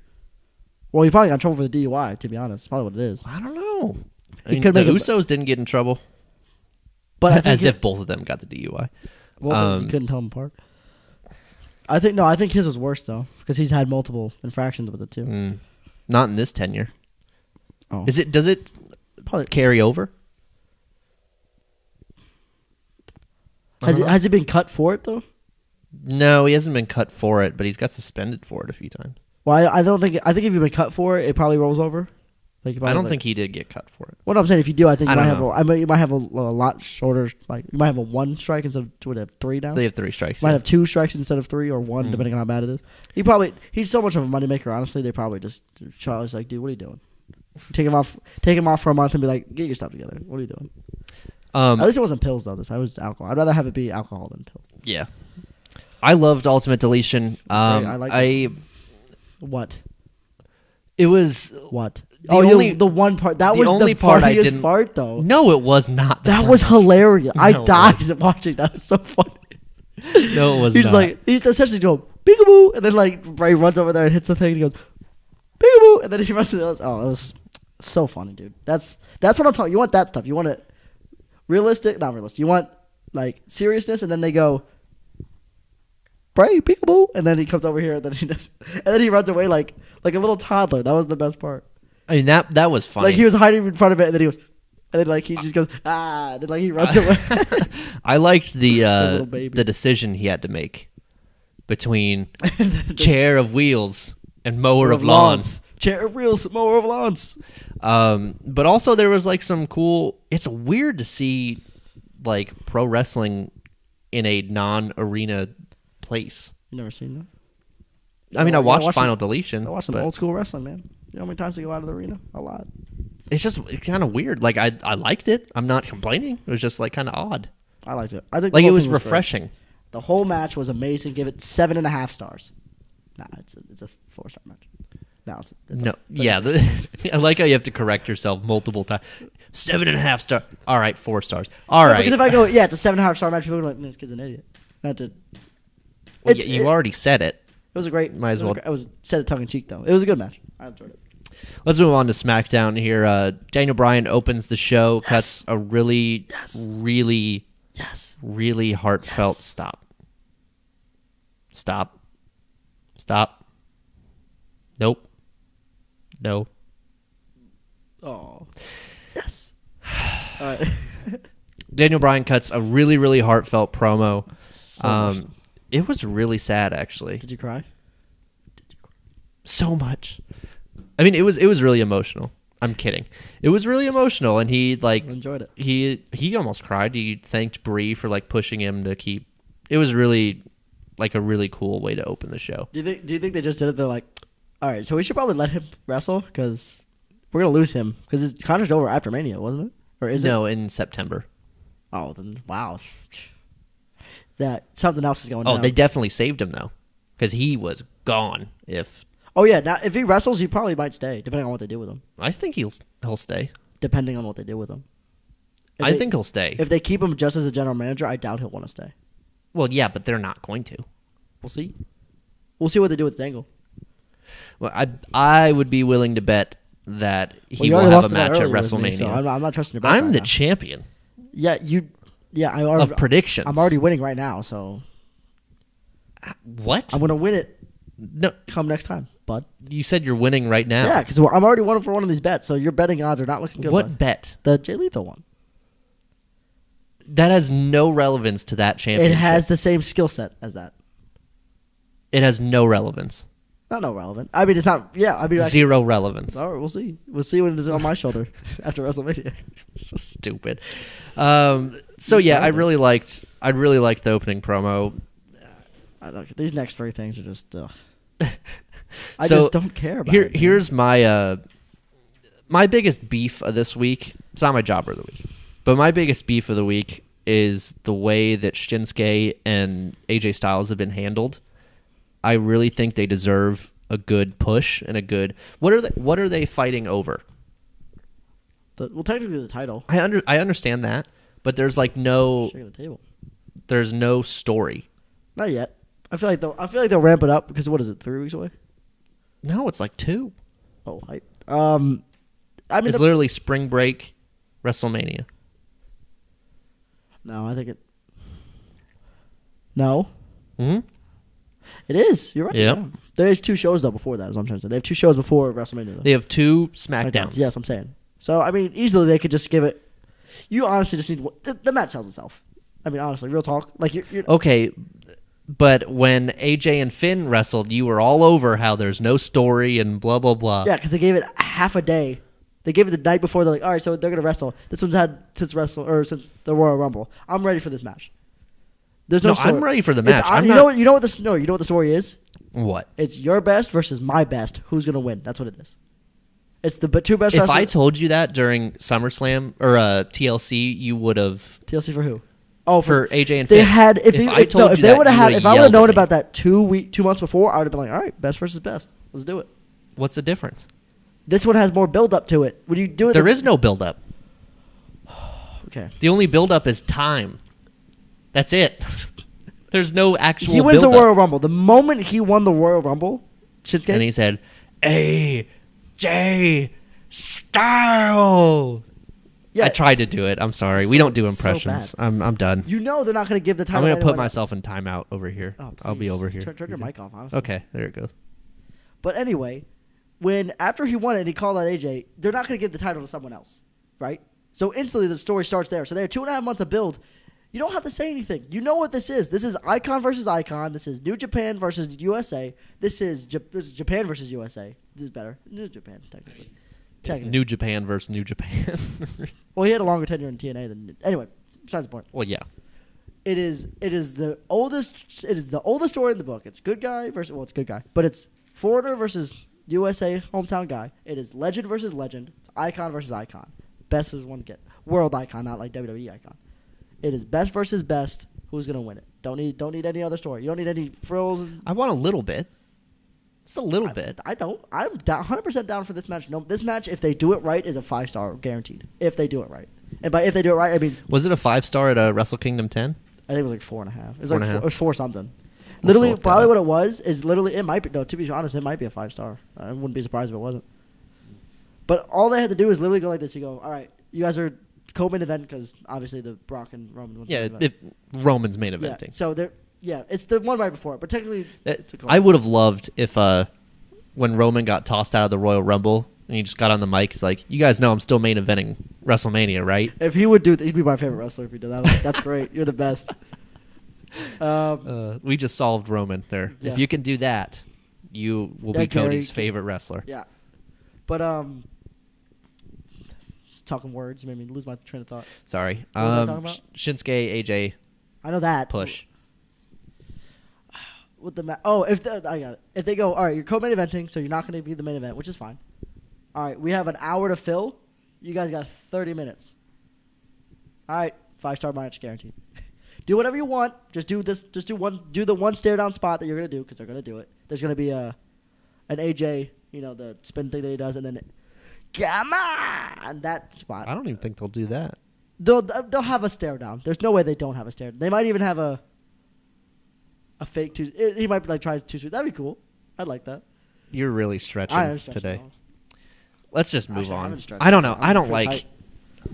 Well, he probably got in trouble for the DUI. To be honest, that's probably what it is. I don't know. The Usos didn't get in trouble, but as if both of them got the DUI. Well, you couldn't tell them apart. I think his was worse though because he's had multiple infractions with it too. Not in this tenure. Oh, Does it probably carry over? Has he been cut for it though? No, he hasn't been cut for it, but he's got suspended for it a few times. Well, I don't think. I think if you've been cut for it, it probably rolls over. Like I don't think he did get cut for it. What I'm saying, if you do, I think you might have a lot shorter. Like you might have a 1 strike instead of 3 now. They have 3 strikes. You might have 2 strikes instead of 3 or 1, depending on how bad it is. He's so much of a moneymaker. Honestly, they probably just Charlie's like, dude, what are you doing? Take him off for a month and be like, get your stuff together. What are you doing? At least it wasn't pills though. I was alcohol. I'd rather have it be alcohol than pills. Yeah, I loved Ultimate Deletion. I like it. What? It was What? only- the one part that the was only the part I funniest didn't- part though. no, it was not. the That was funniest. hilarious. I No, it died watching that. It was so funny. No, it was He's not. just like he's essentially doing peekaboo, and then like Ray runs over there and hits the thing, and he goes peekaboo, and then he runs to the other. Oh, it was so funny, dude. That's what I'm talking. You want that stuff. You want it realistic, not realistic. You want like seriousness, and then they go Bray peekaboo, and then he comes over here, and then he does, and then he runs away like a little toddler. That was the best part. I mean, that was funny. Like he was hiding in front of it, and then he goes. And then, like, he just goes, and then, like, he runs away. I liked little baby. the decision he had to make between chair of wheels and mower of lawns. Chair of wheels, mower of lawns. But also there was like some cool. It's weird to see like pro wrestling in a non-arena place. You never seen that? I mean, I Yeah, watched watch Final some- Deletion. I watched some but old school wrestling, man. You know how many times they go out of the arena? A lot. it's kind of weird. Like I liked it. I'm not complaining. It was just like kind of odd. I liked it. I think Like the it whole was thing great. refreshing. The whole match was amazing. Give it 7.5 stars. Nah, it's a 4-star match. No, it's No, a, yeah. I like how you have to correct yourself multiple times. 7.5 star. All right, 4 stars. All right. Because if I go, yeah, it's a 7.5 star match, people are like, this kid's an idiot. Not to. Well, you already said it. It was a great. Might as well. It was said it tongue in cheek though. It was a good match. I enjoyed it. Let's move on to SmackDown here. Daniel Bryan opens the show, cuts a really, really, really heartfelt stop. Stop. Stop. Nope. No. Oh. Yes. All right. Daniel Bryan cuts a really, really heartfelt promo. So emotional. It was really sad, actually. Did you cry? So much. I mean, it was really emotional. I'm kidding. It was really emotional, and he I enjoyed it. he almost cried. He thanked Brie for like pushing him to keep. It was really like a really cool way to open the show. Do you think they just did it? They're like, all right, so we should probably let him wrestle because we're gonna lose him because his contract's over after Mania, wasn't it? Or is it? No, in September. Oh, then wow. That something else is going Oh, down. they definitely saved him though, because he was gone. Oh yeah, now if he wrestles, he probably might stay, depending on what they do with him. I think he'll stay. Depending on what they do with him. I think he'll stay. If they keep him just as a general manager, I doubt he'll want to stay. Well, yeah, but they're not going to. We'll see. We'll see what they do with Dangle. Well, I would be willing to bet that he you will already have lost a to that match at earlier with me, WrestleMania. so I'm not trusting your bets I'm right the now. champion Yeah, you. Yeah, I already, of predictions. I'm already winning right now, so What? I'm gonna win it No, come next time, bud. you said you're winning right now. Yeah, because I'm already winning for one of these bets, so your betting odds are not looking good. What bud. bet? The Jay Lethal one. That has no relevance to that championship. It has the same skill set as that. It has no relevance. Not no relevant. I mean, it's not. Yeah, I mean, Zero relevance. all right, we'll see. We'll see when it's on my shoulder after WrestleMania. So stupid. So yeah, I really liked the opening promo. These next three things are just. I So, just don't care about it. Here's my my biggest beef of this week. It's not my jobber of the week, but my biggest beef of the week is the way that Shinsuke and AJ Styles have been handled. I really think they deserve a good push and a good. What are they fighting over? Well, technically the title. I understand that, but there's like Shaking the table. there's no story. Not yet. I feel like they'll ramp it up because what is it? 3 weeks away? No, it's like 2. Oh, hype. I mean, It's literally spring break, WrestleMania. no, I think it. No, Hmm. it is. You're right. Yep. Yeah. They have 2 shows though before that. Is what I'm trying to say. They have 2 shows before WrestleMania. Though. They have 2 SmackDowns. Yeah, that's what I'm saying. So I mean, easily they could just give it. You honestly just need the match sells itself. I mean, honestly, real talk. Like you're Okay, but when AJ and Finn wrestled, you were all over how there's no story and blah blah blah. yeah, because they gave it half a day. They gave it the night before. They're like, all right, so they're gonna wrestle. This one's had since the Royal Rumble. I'm ready for this match. There's no. No, story. I'm ready for the It's- match. I'm you not- know what? You know what this? No, you know what the story is. What? It's your best versus my best. Who's gonna win? That's what it is. It's the 2 best. If wrestlers. I told you that during SummerSlam or TLC, you would have TLC for who? Oh, for AJ and they Finn. had if they I told you they that, would have you had would've if I would have yelled known at me. about that 2 months before, I would have been like, all right, best versus best. Let's do it. What's the difference? This one has more build up to it. When you do it, There is no build up. okay. The only build up is time. That's it. There's no actual. He wins the build-up. Royal Rumble. The moment he won the Royal Rumble, Shinsuke, And he said, AJ Styles. yeah, I tried to do it. I'm sorry. We don't do so impressions. bad. I'm done. you know they're not going to give the I'm title. going to to put anyone else. myself in timeout over here. Oh, I'll be please. over here. Turn your mic off, honestly. Okay, there it goes. But anyway, when after he won it and he called out AJ, they're not going to give the title to someone else, right? So instantly the story starts there. So they have 2.5 months of build. You don't have to say anything. You know what this is. This is Icon versus Icon. This is New Japan versus USA. This is Japan versus USA. This is better. New Japan, technically. It's New Japan versus New Japan. Well, he had a longer tenure in TNA than anyway. Besides the point. Well, yeah. It is the oldest. It is the oldest story in the book. It's good guy versus it's good guy, but it's foreigner versus USA hometown guy. It is legend versus legend. It's icon versus icon. Best is one get world icon, not like WWE icon. It is best versus best. Who's gonna win it? Don't need any other story. You don't need any frills. I want a little bit. Just a little bit. I don't. I'm 100% down for this match. No, this match, if they do it right, is a 5-star guaranteed. If they do it right, and by if they do it right, I mean Was it a 5-star at Wrestle Kingdom 10? I think it was like 4.5. It was 4.5. it was 4 something. Literally, look that probably up. what it was is literally it might be. No, to be honest, it might be a 5-star. I wouldn't be surprised if it wasn't. But all they had to do is literally go like this. You go, all right, you guys are co-main event because obviously the Brock and Roman. Was Yeah, main event. if Roman's main Yeah, eventing. so they're it's the one right before it. But technically, it's a I would have loved if when Roman got tossed out of the Royal Rumble and he just got on the mic, he's like, "You guys know I'm still main eventing WrestleMania, right?" if he would do, he'd be my favorite wrestler if he did that. That's great. You're the best. We just solved Roman there. Yeah. If you can do that, you will Yeah, be Gary, Cody's favorite wrestler. Yeah, but just talking words made me lose my train of thought. Sorry. What was I talking about? Shinsuke AJ I know that push. With the I got it. If they go, all right, you're co-main eventing, so you're not going to be the main event, which is fine. All right, we have an hour to fill. You guys got 30 minutes. All right, 5-star match guaranteed. Do whatever you want. Just do this. Just do the one stare down spot that you're going to do because they're going to do it. There's going to be an AJ, the spin thing that he does, and then come on that spot. I don't even think they'll do that. They'll have a stare down. There's no way they don't have a stare. They might even have a fake two. He might be like try 2 sweet. That'd be cool. I'd like that. You're really stretching I am stretching today. now. Let's just move Actually, I on. haven't stretched I don't know. yet. I don't I'm like. pretty tight.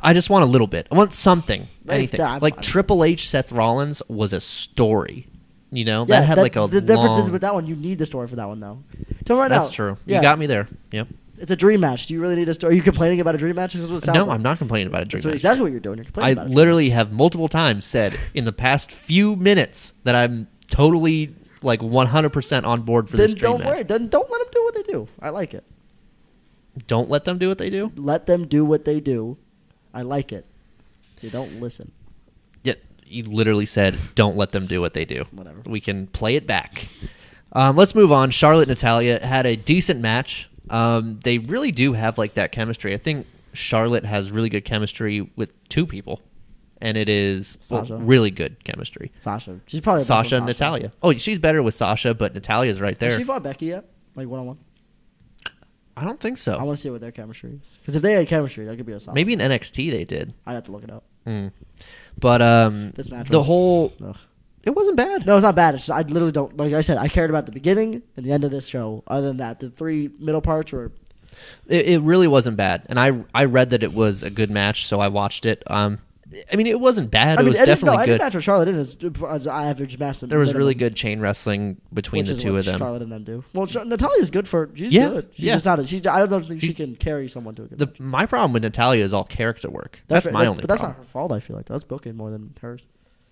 I just want a little bit. I want something. Anything. I'm Like fine. Triple H, Seth Rollins was a story. Yeah, that had like a the difference is long- with that one. You need the story for that one though. Tell me right That's now. true. Yeah, You got me there. Yep. It's a dream match. Do you really need a story? Are you complaining about a dream match? This is what it sounds No, like. I'm not complaining about a dream That's match. exactly what you're doing. You're I complaining about it. literally have multiple times said in the past few minutes that I'm totally like 100% on board for Then this dream don't match. worry. Then don't let them do what they do. I like it. Don't let them do what they do. Let them do what they do. I like it. You don't listen. Yeah, you literally said, "Don't let them do what they do." Whatever. We can play it back. Let's move on. Charlotte and Natalia had a decent match. They really do have like that chemistry. I think Charlotte has really good chemistry with 2 people, and it is Sasha. really good chemistry. Sasha. She's probably the best Sasha with and Natalia. Oh, she's better with Sasha, but Natalia's right there. Has she fought Becky yet? Like 1-on-1? I don't think so. I want to see what their chemistry is. Because if they had chemistry, that could be a solid. Maybe in NXT they did. I'd have to look it up. But This match the was- whole Ugh. it wasn't bad. No, it's not bad. It's just, I literally don't. Like I said, I cared about the beginning and the end of this show. Other than that, the 3 middle parts were. It really wasn't bad, and I read that it was a good match, so I watched it. I mean, it wasn't bad. It was definitely any good. match with Charlotte in is average massive. There was minimum, really good chain wrestling between which the is 2 what of them. Charlotte and them do. Well, Natalia's good for. She's Yeah, good. She's yeah. just not. I don't think she can carry someone to a good. match. My problem with Natalia is all character work. That's my only But that's problem. not her fault. I feel like that's booking more than hers.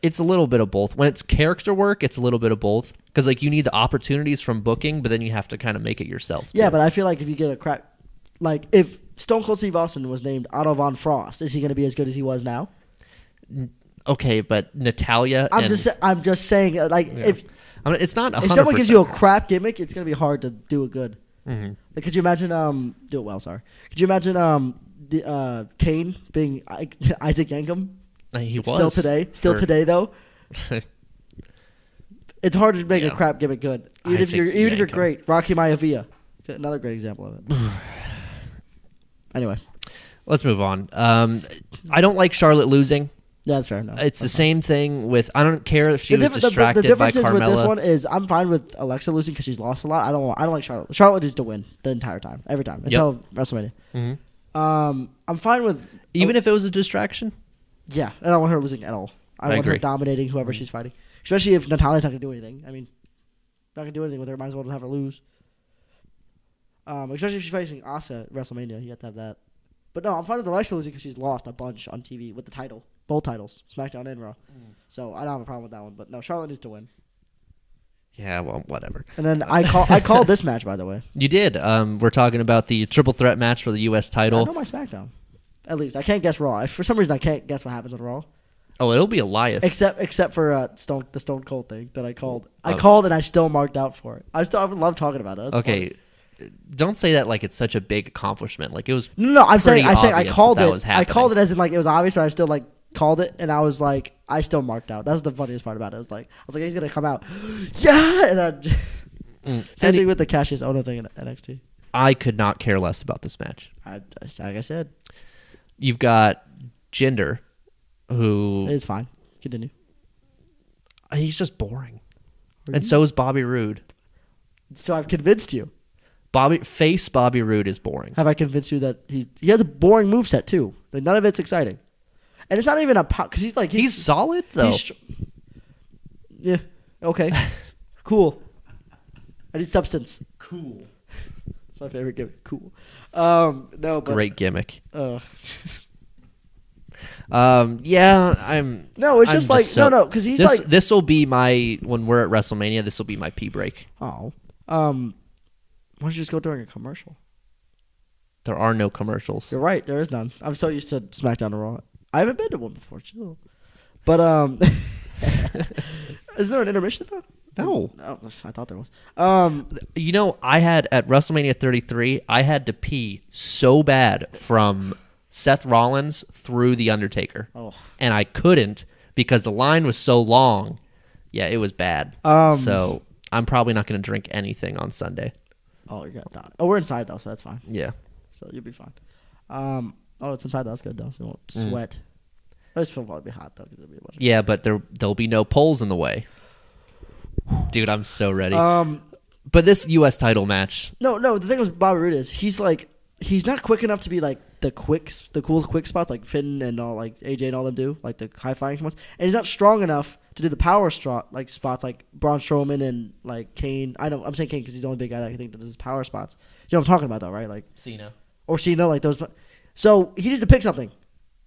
It's a little bit of both. When it's character work, it's a little bit of both because like you need the opportunities from booking, but then you have to kind of make it yourself. Yeah, too. but I feel like if you get a crap, like if Stone Cold Steve Austin was named Otto von Frost, is he going to be as good as he was now? Okay, but Natalia. I'm just saying, like if it's not. 100%. if someone gives you a crap gimmick, it's going to be hard to do it good. Mm-hmm. Like, could you imagine? Do it well. Sorry. Could you imagine the Kane being Isaac Yankem? He was Still today though. It's hard to make a Yeah. crap gimmick good, even if Isaac you're Yankem. great. Rocky Maivia, another great example of it. Anyway, Let's move on. I don't like Charlotte losing. yeah, that's fair. No, It's the that's same thing with. I don't care if she fine. was distracted the difference by is with this Carmella. one is I'm fine with Alexa losing because she's lost a lot. I don't like Charlotte. Charlotte is to win the entire time, every time until WrestleMania. I'm fine with Even if it was a distraction. yeah. I don't want her losing at all. I want her agree. dominating whoever she's fighting, especially if Natalia's not gonna do anything. I mean, not gonna do anything with her. Might as well have her lose. Especially if she's facing Asuka at WrestleMania, you have to have that. But no, I'm fine with Alexa losing because she's lost a bunch on TV with the title, both titles, SmackDown and Raw. So I don't have a problem with that one. But no, Charlotte needs to win. Yeah, well, whatever. And then I called this match, by the way. You did. We're talking about the triple threat match for the U.S. I title. know my SmackDown. At least I can't guess Raw. If for some reason I can't guess what happens on Raw, Oh, it'll be Elias. except for the Stone Cold thing that I called. I called and I still marked out for it. I would love talking about that. That's Okay, don't say that like it's such a big accomplishment. Like it was. No, I'm saying pretty I obvious called that it. was I called it happening. as in like it was obvious, but I still like called it, and I was like, I still marked out. That's the funniest part about it. I was like, he's gonna come out, yeah, and same Any- thing with the Cassius Ohno thing in NXT. I could not care less about this match. Like I said, You've got Jinder, who it's fine. Continue. he's just boring, and so is Bobby Roode. So I've convinced you. Bobby Roode is boring. Have I convinced you that he has a boring moveset too? Like none of it's exciting, and it's not even a because He's solid though. Yeah. Okay. Cool. I need substance. Cool. It's my favorite gimmick. Cool. No, but Great gimmick. Uh, Yeah, I'm. no, it's I'm just like so- no, because he's this. like This will be my when we're at WrestleMania. This will be my pee break. oh, why don't you just go during a commercial? There are no commercials. You're right, there is none. I'm so used to SmackDown and Raw. I haven't been to one before, chill. But is there an intermission though? No. Oh, I thought there was. You know, I had at WrestleMania 33, I had to pee so bad from Seth Rollins through The Undertaker. Oh. And I couldn't because the line was so long. Yeah, it was bad. So I'm probably not going to drink anything on Sunday. Oh, you're gonna die. Oh, we're inside though, so that's fine. Yeah. So you'll be fine. Oh, it's inside though. That's good though. So you won't sweat. This will probably be hot though. 'Cause there'll be a bunch of Yeah, but there'll be no poles in the way. Dude, I'm so ready. But this U.S. title match, No. The thing with Bobby Roode is he's not quick enough to be like the cool quick spots like Finn and all like AJ and all them do, like the high flying spots. And he's not strong enough to do the power like spots like Braun Strowman and like Kane. I'm saying Kane because he's the only big guy that I think that does power spots. You know what I'm talking about though, right? Like Cena. or Cena, like those. So he needs to pick something.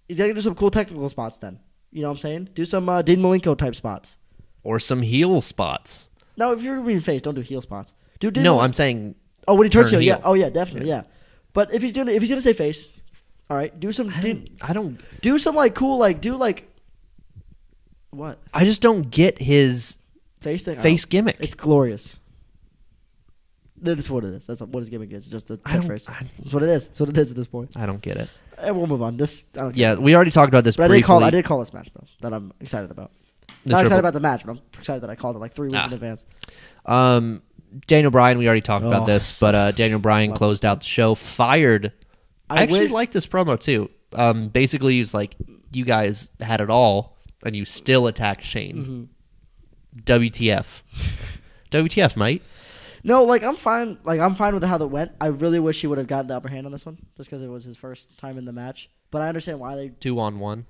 He's got to do some cool technical spots then. You know what I'm saying? Do some Dean Malenko type spots. Or some heel spots. No, if you're being face, don't do heel spots. No, I'm saying. Oh, when he turns turn heel, yeah. heel. Oh, yeah, definitely, yeah. But if he's gonna say face, all right, do some. I don't. Do some like cool, like do like. What I just don't get his face thing? face gimmick. It's glorious. That's what it is. That's what his gimmick is. It's just a I don't- catchphrase. I- That's what it is. That's what it is at this point. I don't get it. And we'll move on. This. I don't Yeah, care. we already talked about this But briefly. I did call this match though. That I'm excited about. The Not excited triple- about the match, but I'm excited that I called it like 3 weeks in advance. Daniel Bryan, we already talked about Oh, this, but Daniel Bryan closed out the show, fired. I actually wish- like this promo too. Basically, he's like, "You guys had it all, and you still attacked Shane." WTF? WTF, mate? No, like I'm fine. Like I'm fine with how that went. I really wish he would have gotten the upper hand on this one, just because it was his first time in the match. But I understand why they 2-on-1.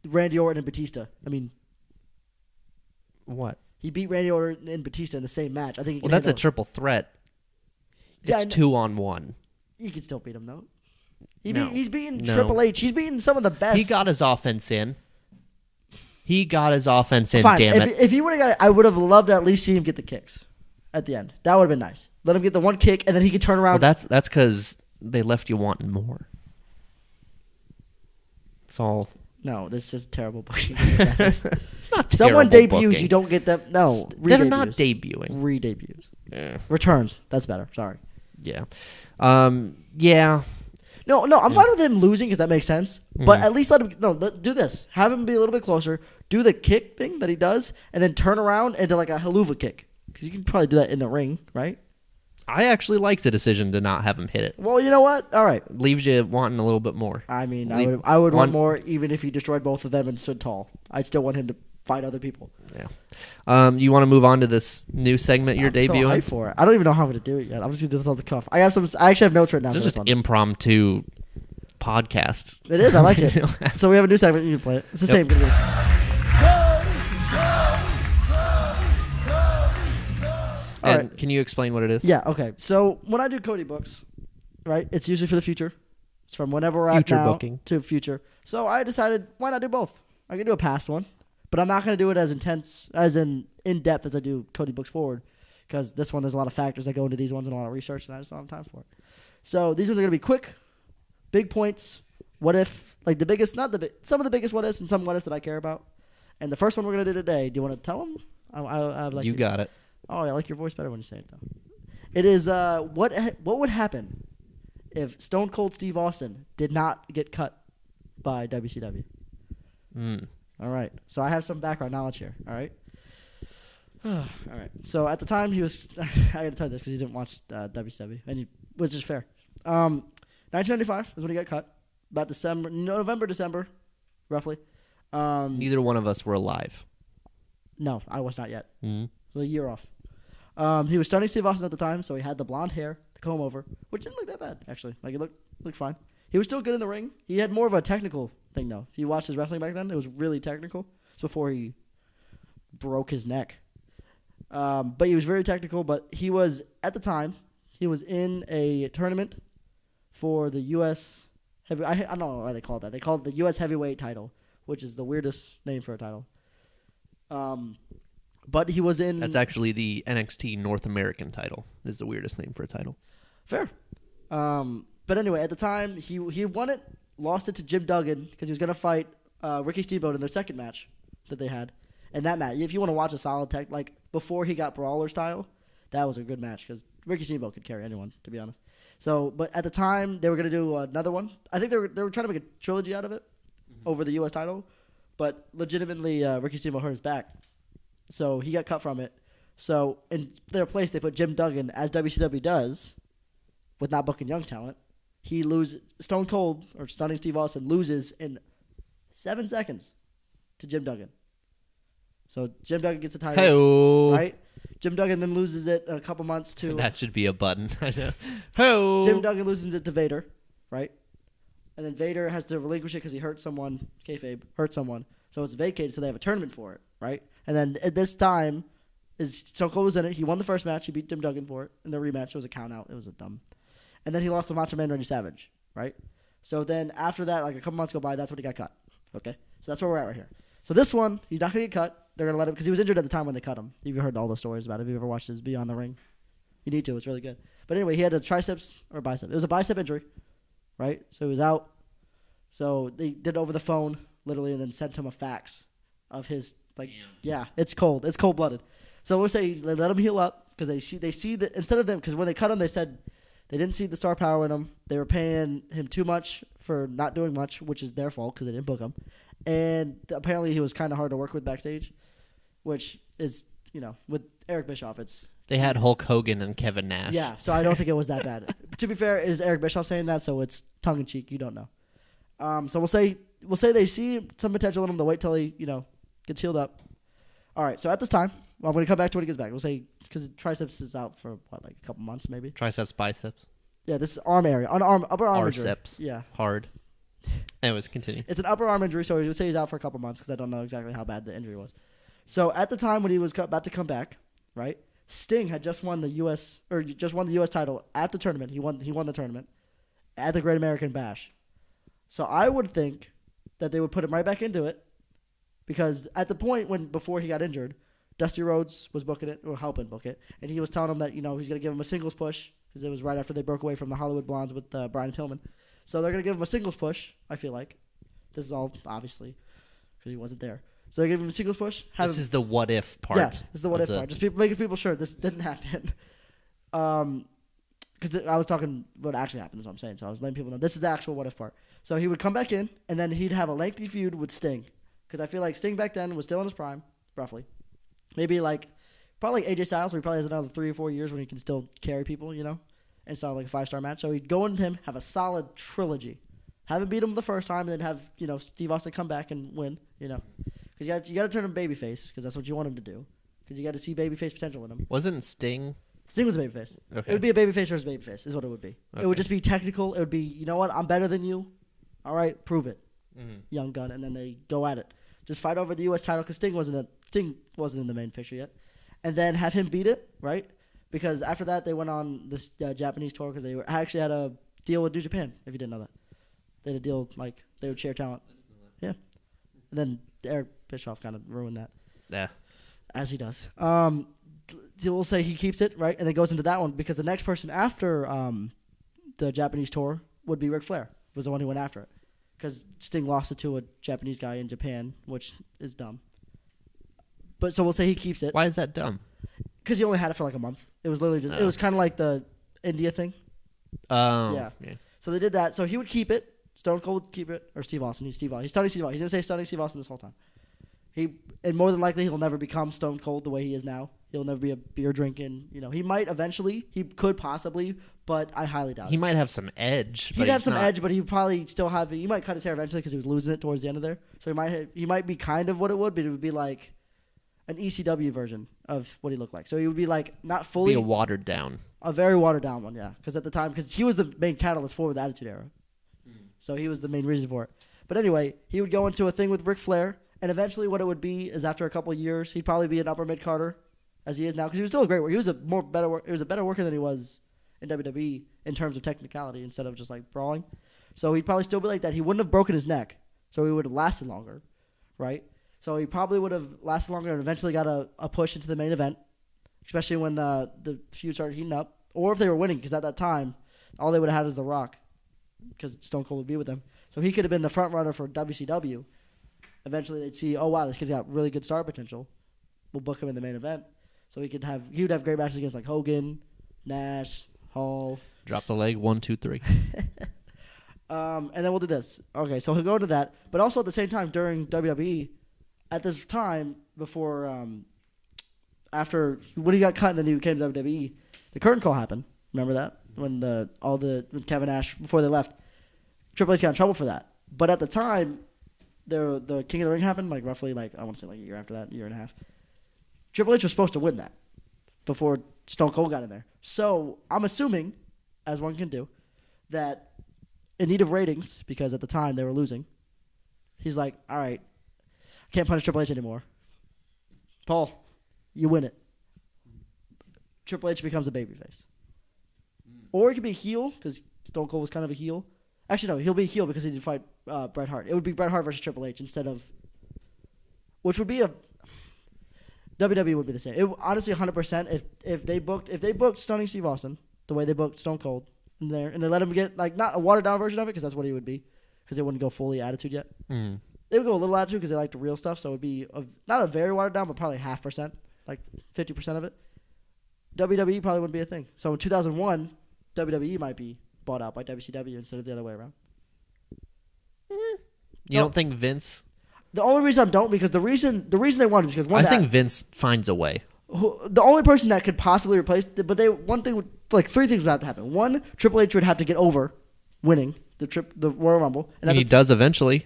Randy Orton and Batista. I mean, What? he beat Randy Orton and Batista in the same match. I think. He Well, can that's a handle- triple threat. Yeah, It's I know. 2-on-1. He can still beat him though. No. He's beating No. Triple H. He's beating some of the best. He got his offense in. Fine. Damn it. If he would have got it, I would have loved to at least see him get the kicks at the end. That would have been nice. Let him get the one kick, and then he could turn around. Well, that's because they left you wanting more. It's all. No, this is terrible booking. It's not Someone terrible debuts, booking. you don't get them. No, They're not re-debuts. debuting. Re-debuts. Yeah. Returns. That's better. Sorry. Yeah. Yeah. No, I'm fine with him losing because that makes sense. But at least let him do this. Have him be a little bit closer. Do the kick thing that he does, and then turn around into like a haluva kick because you can probably do that in the ring, right? I actually like the decision to not have him hit it. Well, you know what? All right. Leaves you wanting a little bit more. I mean, Leave- I would want one- more even if he destroyed both of them and stood tall. I'd still want him to fight other people. Yeah. You want to move on to this new segment you're I'm so debuting? hyped for it. I don't even know how I'm going to do it yet. I'm just going to do this off the cuff. I actually have notes right now. It's for just this one. impromptu podcast. It is. I like it. So we have a new segment. You can play it. It's the same. Good news. All And right. can you explain what it is? Yeah. Okay. So when I do Kody books, right, it's usually for the future. It's from whenever we're Future at now booking. to future. So I decided why not do both? I can do a past one, but I'm not going to do it as intense, as in depth as I do Kody books forward, because this one there's a lot of factors that go into these ones and a lot of research, and I just don't have time for it. So these ones are going to be quick, big points. What if, like the biggest, not the big, some of the biggest what ifs and some what ifs that I care about. And the first one we're going to do today, do you want to tell them? I like You got it. Oh, I like your voice better when you say it, though. It is what would happen if Stone Cold Steve Austin did not get cut by WCW? All right. So I have some background knowledge here. All right. All right. So at the time he was, I got to tell you this because he didn't watch WCW, which is fair. 1995 is when he got cut. About November, December, roughly. Neither one of us were alive. No, I was not yet. Mm-hmm. A year off. He was stunning Steve Austin at the time, so he had the blonde hair, the comb over, which didn't look that bad actually. Like it looked fine. He was still good in the ring. He had more of a technical thing though. If you watched his wrestling back then, it was really technical. It's before he broke his neck. But he was very technical. But he was at the time he was in a tournament for the U.S. heavy. I don't know why they call it that. They call it the U.S. heavyweight title, which is the weirdest name for a title. But he was in. That's actually the NXT North American title. Is the weirdest name for a title. Fair. But anyway, at the time, he won it, lost it to Jim Duggan because he was going to fight Ricky Steamboat in their second match that they had. And that match, if you want to watch a solid tech, like before he got brawler style, that was a good match because Ricky Steamboat could carry anyone, to be honest. So, but at the time, they were going to do another one. I think they were trying to make a trilogy out of it over the U.S. title. But legitimately, Ricky Steamboat hurt his back. So he got cut from it. So in their place, they put Jim Duggan, as WCW does, with not booking young talent. He loses. Stone Cold, or Stunning Steve Austin, loses in 7 seconds to Jim Duggan. So Jim Duggan gets the title, Hey-o. right? Jim Duggan then loses it in a couple months to... That should be a button. Hey-o. Jim Duggan loses it to Vader, right? And then Vader has to relinquish it because he hurt someone, kayfabe, hurt someone. So it's vacated, so they have a tournament for it, right? And then at this time, Stone Cold was in it. He won the first match. He beat Jim Duggan for it. In the rematch, it was a count out. It was a dumb. And then he lost to Macho Man Randy Savage, right? So then after that, like a couple months go by, that's when he got cut. Okay? So that's where we're at right here. So this one, he's not going to get cut. They're going to let him, because he was injured at the time when they cut him. You've heard all those stories about it. If you've ever watched his Beyond the Ring, you need to. It's really good. But anyway, he had a triceps or bicep. It was a bicep injury, right? So he was out. So they did it over the phone, literally, and then sent him a fax of his, like, yeah, it's cold. It's cold-blooded. So we'll say they let him heal up because they see that instead of them, because when they cut him, they said they didn't see the star power in him. They were paying him too much for not doing much, which is their fault because they didn't book him. And apparently he was kind of hard to work with backstage, which is, with Eric Bischoff, it's... They had Hulk Hogan and Kevin Nash. Yeah, so I don't think it was that bad. To be fair, is Eric Bischoff saying that, so it's tongue-in-cheek. You don't know. So we'll say they see some potential in him. They'll wait till he, gets healed up. All right, so at this time, I'm going to come back to when he gets back. We'll say, because triceps is out for, like a couple months maybe? Triceps, biceps. Yeah, this is arm area. Upper arm injury. Arceps. Yeah. Hard. Anyways, continue. It's an upper arm injury, so we would say he's out for a couple months because I don't know exactly how bad the injury was. So at the time when he was about to come back, right, Sting had just won the U.S. title at the tournament. He won the tournament at the Great American Bash. So I would think that they would put him right back into it because at the point before he got injured, Dusty Rhodes was booking it or helping book it, and he was telling him that he's going to give him a singles push because it was right after they broke away from the Hollywood Blondes with Brian Pillman. So they're going to give him a singles push, I feel like. This is all, obviously, because he wasn't there. So they give him a singles push. This is the what if part. Yeah, this is the what if part. Just making people sure this didn't happen. Because I was talking what actually happened is what I'm saying. So I was letting people know this is the actual what if part. So he would come back in, and then he'd have a lengthy feud with Sting. Because I feel like Sting back then was still in his prime, roughly. Maybe like Probably like AJ Styles, where he probably has another 3 or 4 years when he can still carry people, and style like a 5-star match. So he'd go into him, have a solid trilogy. Have him beat him the first time, and then have, Steve Austin come back and win, Because you got to turn him babyface, because that's what you want him to do. Because you got to see babyface potential in him. Wasn't Sting? Sting was a babyface. Okay. It would be a babyface versus babyface, is what it would be. Okay. It would just be technical. It would be, you know what, I'm better than you. All right, prove it, Mm-hmm. young gun. And then they go at it. Just fight over the U.S. title, because Sting wasn't in the main picture yet. And then have him beat it, right? Because after that, they went on this Japanese tour, because they actually had a deal with New Japan, if you didn't know that. They had a deal, like, they would share talent. Yeah. And then Eric Bischoff kind of ruined that. Yeah. As he does. We'll say he keeps it, right? And then goes into that one, because the next person after the Japanese tour would be Ric Flair, was the one who went after it. Because Sting lost it to a Japanese guy in Japan, which is dumb. But so we'll say he keeps it. Why is that dumb? Because he only had it for like a month. It was literally just, it was kind of like the India thing. Oh. Yeah. Yeah. So they did that. So he would keep it. Stone Cold would keep it. Or Steve Austin. He's Steve Austin. He's starting Steve Austin. He's going to say starting Steve Austin this whole time. And more than likely, he'll never become Stone Cold the way he is now. He'll never be a beer drinking. He might eventually. He could possibly, but I highly doubt it. He might have some edge. He'd have some edge, but he'd probably still have. He might cut his hair eventually because he was losing it towards the end of there. So he might be kind of what it would, but it would be like an ECW version of what he looked like. So he would be like not fully Be a watered down. a very watered down one, yeah. Because at the time, because he was the main catalyst for the Attitude Era, so he was the main reason for it. But anyway, he would go into a thing with Ric Flair, and eventually, what it would be is after a couple of years, he'd probably be an upper mid Carter, as he is now, because he was still a great worker. He was a better worker than he was in WWE in terms of technicality instead of just like brawling. So he'd probably still be like that. He wouldn't have broken his neck, so he would have lasted longer, right? So he probably would have lasted longer and eventually got a push into the main event, especially when the feud started heating up, or if they were winning, because at that time, all they would have had is The Rock, because Stone Cold would be with them. So he could have been the front runner for WCW. Eventually, they'd see, oh wow, this kid's got really good star potential. We'll book him in the main event, so he would have great matches against like Hogan, Nash, Hall. Drop the leg. 1, 2, 3. And then we'll do this. Okay, so he'll go into that, but also at the same time during WWE, at this time before, after when he got cut and then he came to WWE, the curtain call happened. Remember that when when Kevin Nash before they left, Triple H got in trouble for that. But at the time, the King of the Ring happened like roughly I want to say like a year after that, year and a half. Triple H was supposed to win that before Stone Cold got in there. So I'm assuming, as one can do, that in need of ratings, because at the time they were losing, he's like, all right, I can't punish Triple H anymore. Paul, you win it. Triple H becomes a babyface. Or he could be a heel, because Stone Cold was kind of a heel. Actually, no, he'll be a heel because he did fight Bret Hart. It would be Bret Hart versus Triple H instead of... Which would be a... WWE would be the same. It honestly, 100%, if they booked Stunning Steve Austin the way they booked Stone Cold in there, and they let him get, like, not a watered-down version of it, because that's what he would be, because they wouldn't go fully Attitude yet. Mm. They would go a little Attitude because they like the real stuff, so it would be not a very watered-down, but probably 0.5%, like 50% of it. WWE probably wouldn't be a thing. So in 2001, WWE might be bought out by WCW instead of the other way around. You don't think Vince? The only reason I don't, because the reason they wanted is because one. I think Vince finds a way. The only person that could possibly replace, three things would have to happen. One, Triple H would have to get over winning the Royal Rumble, And he does eventually.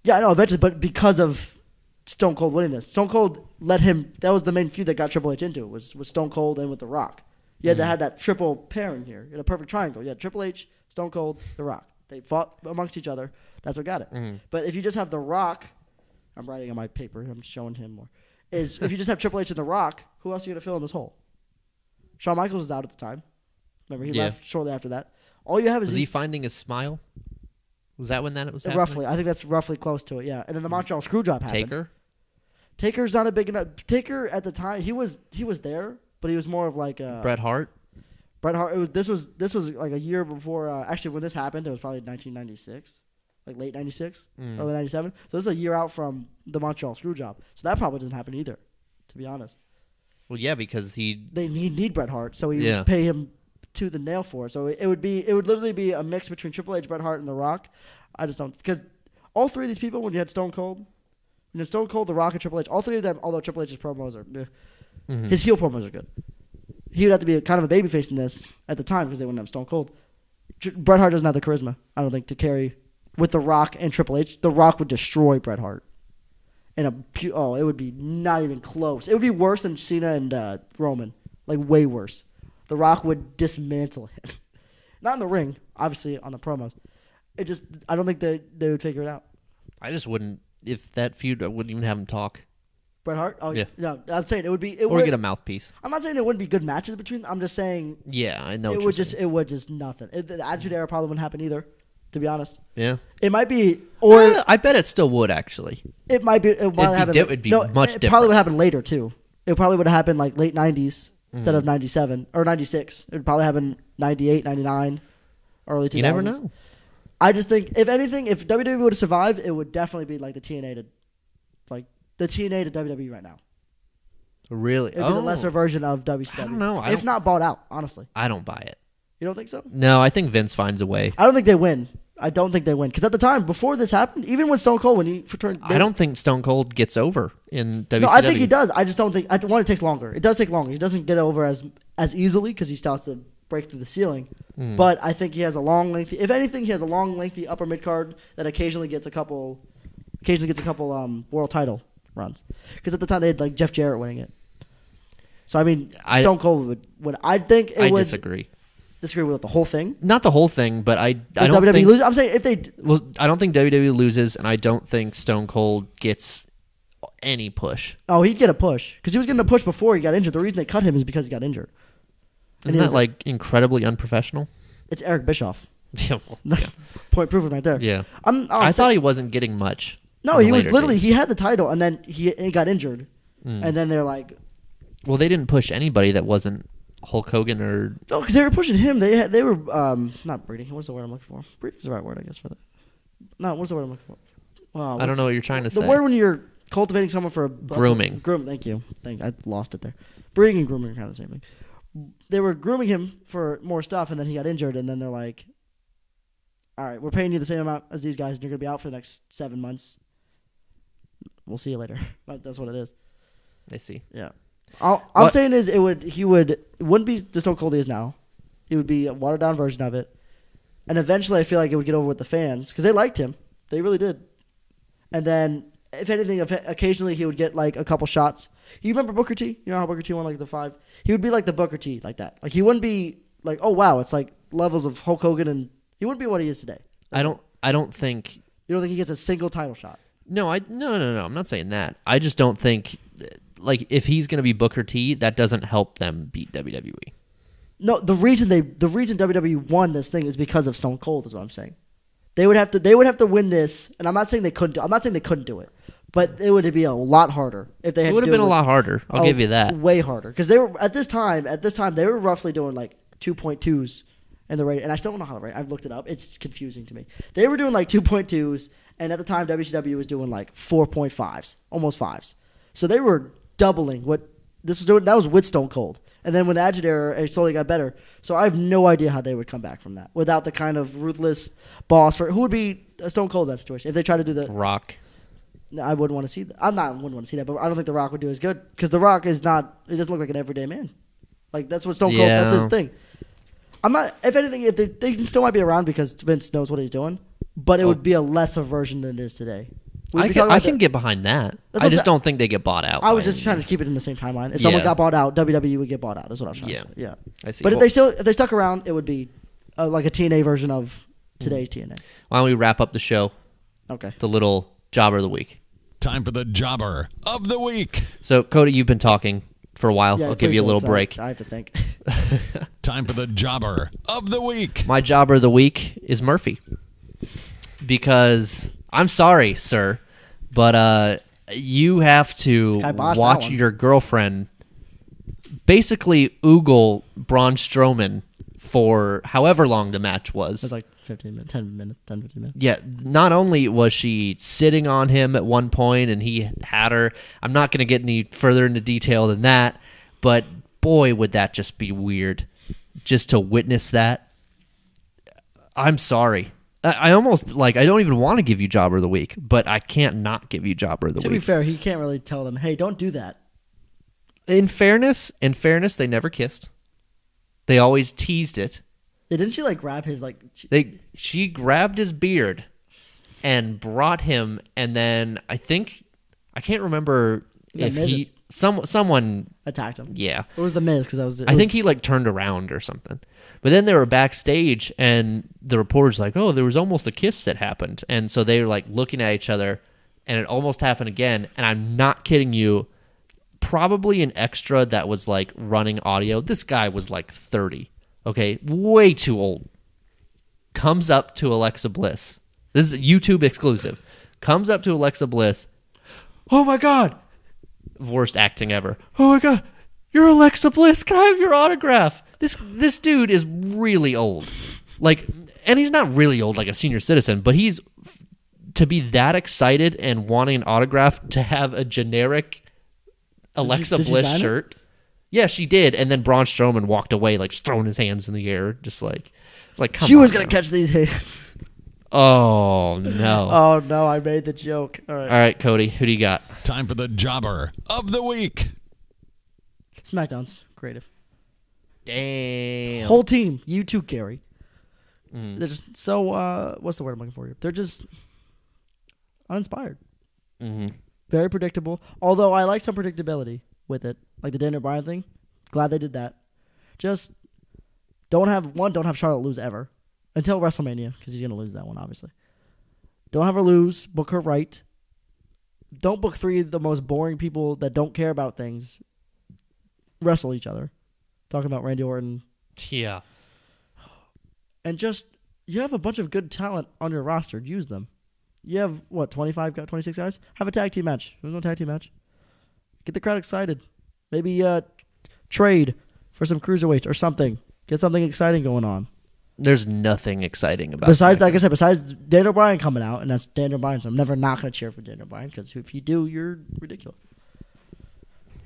Yeah, I know eventually, but because of Stone Cold winning this, Stone Cold let him. That was the main feud that got Triple H into it, was Stone Cold and with The Rock. You had to have that triple pairing here in a perfect triangle. You had Triple H, Stone Cold, The Rock. They fought amongst each other. That's what got it. But if you just have The Rock, I'm writing on my paper. I'm showing him more. If you just have Triple H and The Rock, who else are you going to fill in this hole? Shawn Michaels was out at the time. Remember, he left shortly after that. All you have is... Was he finding his smile? Was that when that was happening? Roughly. I think that's roughly close to it, yeah. And then the Montreal Screwjob happened. Taker's not a big enough... Taker, at the time, he was there, but he was more of like... Bret Hart? Bret Hart. This was like a year before... actually, when this happened, it was probably 1996. Like late 96, early 97. So this is a year out from the Montreal Screwjob. So that probably doesn't happen either, to be honest. Well, yeah, because they need Bret Hart, so he would pay him to the nail for it. So it would literally be a mix between Triple H, Bret Hart, and The Rock. I just don't, because all three of these people, when you had Stone Cold, Stone Cold, The Rock, and Triple H. All three of them, although Triple H's promos are, his heel promos are good. He would have to be kind of a babyface in this at the time because they wouldn't have Stone Cold. Bret Hart doesn't have the charisma, I don't think, to carry with The Rock and Triple H. The Rock would destroy Bret Hart. It would be not even close. It would be worse than Cena and Roman, like way worse. The Rock would dismantle him. Not in the ring, obviously on the promos. I don't think they would figure it out. I just wouldn't. If that feud, I wouldn't even have him talk. Bret Hart? Oh, yeah. No, I'm saying it would be. Or get a mouthpiece. I'm not saying it wouldn't be good matches between them. I'm just saying. Yeah, I know. It would just nothing. The Attitude Era probably wouldn't happen either, to be honest. Yeah. It might be. Or I bet it still would, actually. It might be. It might happen. It'd be much different. It probably would happen later, too. It probably would have happened like late 90s instead of 97 or 96. It would probably happen 98, 99, early 2000s. You never know. I just think, if anything, if WWE would have survived, it would definitely be like the TNA to WWE right now. Really? It'd be the lesser version of WCW. I don't know. If not bought out, honestly. I don't buy it. You don't think so? No, I think Vince finds a way. I don't think they win. Because at the time, before this happened, even when Stone Cold, when he returned... I don't think Stone Cold gets over in WCW. No, I think he does. I just don't think... It takes longer. It does take longer. He doesn't get over as easily because he starts to break through the ceiling. But I think he has a long, lengthy... If anything, he has a long, lengthy upper mid-card that occasionally gets a couple world title runs. Because at the time, they had like Jeff Jarrett winning it. So, I mean, Stone Cold would... I think it would... I disagree. Disagree with the whole thing? Not the whole thing, but I don't WWE think... loses? I'm saying if they... Well, I don't think WWE loses, and I don't think Stone Cold gets any push. Oh, he'd get a push. Because he was getting a push before he got injured. The reason they cut him is because he got injured. Isn't that, like, incredibly unprofessional? It's Eric Bischoff. Yeah, well, yeah. Point proven right there. Yeah. I thought he wasn't getting much. No, he was literally... He had the title, and then he got injured. And then they're like... Well, they didn't push anybody that wasn't Hulk Hogan or... No, because they were pushing him. They were... not breeding. What's the word I'm looking for? Breeding's the right word, I guess, for that. No, what's the word I'm looking for? I don't know what you're trying to say. The word when you're cultivating someone for... Grooming. Groom. Thank you. I lost it there. Breeding and grooming are kind of the same thing. They were grooming him for more stuff, and then he got injured, and then they're like, all right, we're paying you the same amount as these guys, and you're going to be out for the next 7 months. We'll see you later. But that's what it is. I see. Yeah. All I'm saying is it wouldn't be the Stone Cold he is now. It would be a watered down version of it. And eventually I feel like it would get over with the fans because they liked him. They really did. And then, if anything, occasionally he would get like a couple shots. You remember Booker T? You know how Booker T won like the 5? He would be like the Booker T, like that. Like he wouldn't be like, oh wow, it's like levels of Hulk Hogan, and he wouldn't be what he is today. I don't think... You don't think he gets a single title shot? No, no. I'm not saying that. I just don't think... Like, if he's going to be Booker T, that doesn't help them beat WWE. No, the reason WWE won this thing is because of Stone Cold. Is what I'm saying. They would have to win this, and I'm not saying they couldn't. I'm not saying they couldn't do it, but it would be a lot harder if they had. It would have been a lot harder. I'll give you that. Way harder because they were at this time they were roughly doing like 2.2s in the rate, and I still don't know how the rate. I've looked it up. It's confusing to me. They were doing like 2.2s, and at the time WCW was doing like 4.5s, almost 5s. So they were doubling what this was doing. That was with Stone Cold. And then when the Attitude Era, it slowly got better. So I have no idea how they would come back from that without the kind of ruthless boss. Who would be a Stone Cold in that situation if they try to do the Rock? No, I wouldn't want to see that. Wouldn't want to see that, but I don't think The Rock would do as good because The Rock is not. It doesn't look like an everyday man. Like that's what Stone Cold. That's his thing. I'm not. If anything, if they still might be around because Vince knows what he's doing, but it would be a lesser version than it is today. I can get behind that. I just don't think they get bought out. I was just trying to keep it in the same timeline. If someone got bought out, WWE would get bought out. Is what I was trying to say. Yeah, I see. But if they stuck around, it would be like a TNA version of today's TNA. Why don't we wrap up the show? Okay. The little jobber of the week. Time for the jobber of the week. So, Kody, you've been talking for a while. Yeah, I'll give you a little break. I have to think. Time for the jobber of the week. My jobber of the week is Murphy. Because I'm sorry, sir, but you have to watch your girlfriend basically oogle Braun Strowman for however long the match was. It was like 10 15 minutes. Yeah, not only was she sitting on him at one point and he had her, I'm not going to get any further into detail than that, but boy, would that just be weird just to witness that. I'm sorry. I almost I don't even want to give you Jobber of the Week, but I can't not give you Jobber of the To Week. be fair, he can't really tell them, hey, don't do that. In fairness, they never kissed. They always teased it. Yeah, didn't she grab his She grabbed his beard and brought him, and then I can't remember if someone attacked him? yeah. Or was the Miz? Because I think he turned around or something. But then they were backstage, and the reporter's like, "Oh, there was almost a kiss that happened," and so they were looking at each other, and it almost happened again. And I'm not kidding you. Probably an extra that was running audio. This guy was 30. Okay, way too old. Comes up to Alexa Bliss. This is YouTube exclusive. Comes up to Alexa Bliss. Oh my God. Worst acting ever. Oh my God. You're Alexa Bliss. Can I have your autograph? This dude is really old. And he's not really old like a senior citizen, but he's to be that excited and wanting an autograph to have a generic Alexa did she Bliss sign shirt. Yeah, she did. And then Braun Strowman walked away, throwing his hands in the air, just it's come she on was going now. to catch these hands. Oh, no. Oh, no, I made the joke. All All right, Kody, who do you got? Time for the Jobber of the Week. SmackDown's creative. Damn. Whole team. You too, Gary. They're just so, what's the word I'm looking for here? They're just uninspired. Mm-hmm. Very predictable. Although I like some predictability with it. Like the Daniel Bryan thing. Glad they did that. Just don't have Charlotte lose ever. Until WrestleMania, because he's going to lose that one, obviously. Don't have her lose. Book her right. Don't book three of the most boring people that don't care about things wrestle each other. Talking about Randy Orton. Yeah. And just, you have a bunch of good talent on your roster. Use them. You have, 26 guys? Have a tag team match. There's no tag team match. Get the crowd excited. Maybe trade for some cruiserweights or something. Get something exciting going on. There's nothing exciting about Besides, SmackDown. like I said, besides Daniel Bryan coming out, and that's Daniel Bryan, so I'm never not going to cheer for Daniel Bryan, because if you do, you're ridiculous.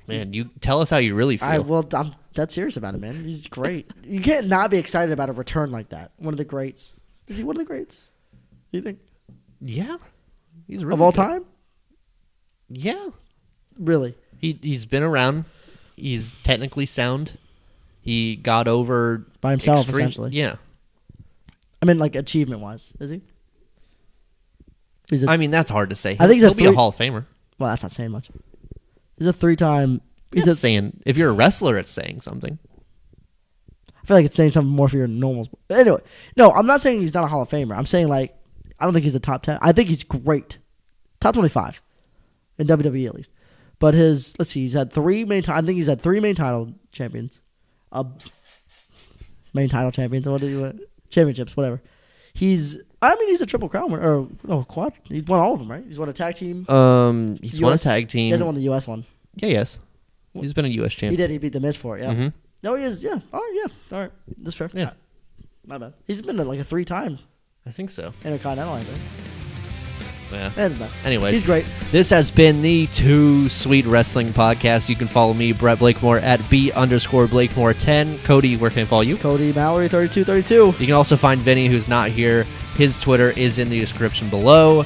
Man, you tell us how you really feel. I'm dead serious about it, man. He's great. You can't not be excited about a return like that. One of the greats. Is he one of the greats? Do you think? Yeah. He's really Of all good. time? Yeah. Really? He's been around. He's technically sound. He got over By himself, essentially. Yeah. I mean, like, achievement-wise, is he? I mean, that's hard to say. I think he's he'll be a Hall of Famer. Well, that's not saying much. He's a three-time... That's saying, if you're a wrestler, it's saying something. I feel like it's saying something more for your normals. But anyway, no, I'm not saying he's not a Hall of Famer. I'm saying, I don't think he's a top 10. I think he's great. Top 25. In WWE, at least. But he's had three main title champions. Main title champions. What do you want? Championships, whatever. He's a triple crown winner. Quad. He's won all of them, right? He's won a tag team. He's won a tag team. He hasn't won the U.S. one. Yeah, yes. He's been a U.S. champ. He did. He beat The Miz for it, yeah. Mm-hmm. No, he is, yeah. All right, yeah. All right. That's fair. Yeah. My bad. He's been like a 3-time I think so. Intercontinental, I think. Yeah. That's not. Anyways, He's great. this has been the Too Sweet Wrestling Podcast. You can follow me, Brett Blakemore, at B_Blakemore10. Cody, where can I follow you? Cody Mallory 3232. You can also find Vinny, who's not here. His Twitter is in the description below.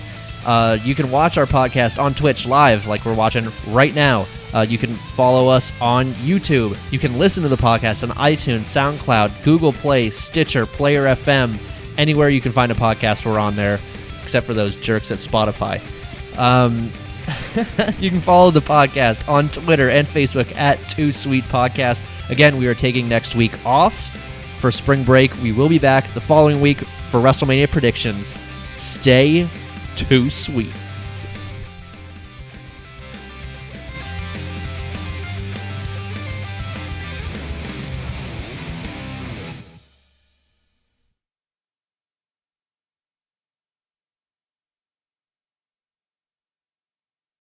You can watch our podcast on Twitch live, like we're watching right now. You can follow us on YouTube. You can listen to the podcast on iTunes, SoundCloud, Google Play, Stitcher, Player FM. Anywhere you can find a podcast, we're on there, except for those jerks at Spotify. You can follow the podcast on Twitter and Facebook at Too Sweet Podcast. Again, we are taking next week off for spring break. We will be back the following week for WrestleMania predictions. Stay too sweet.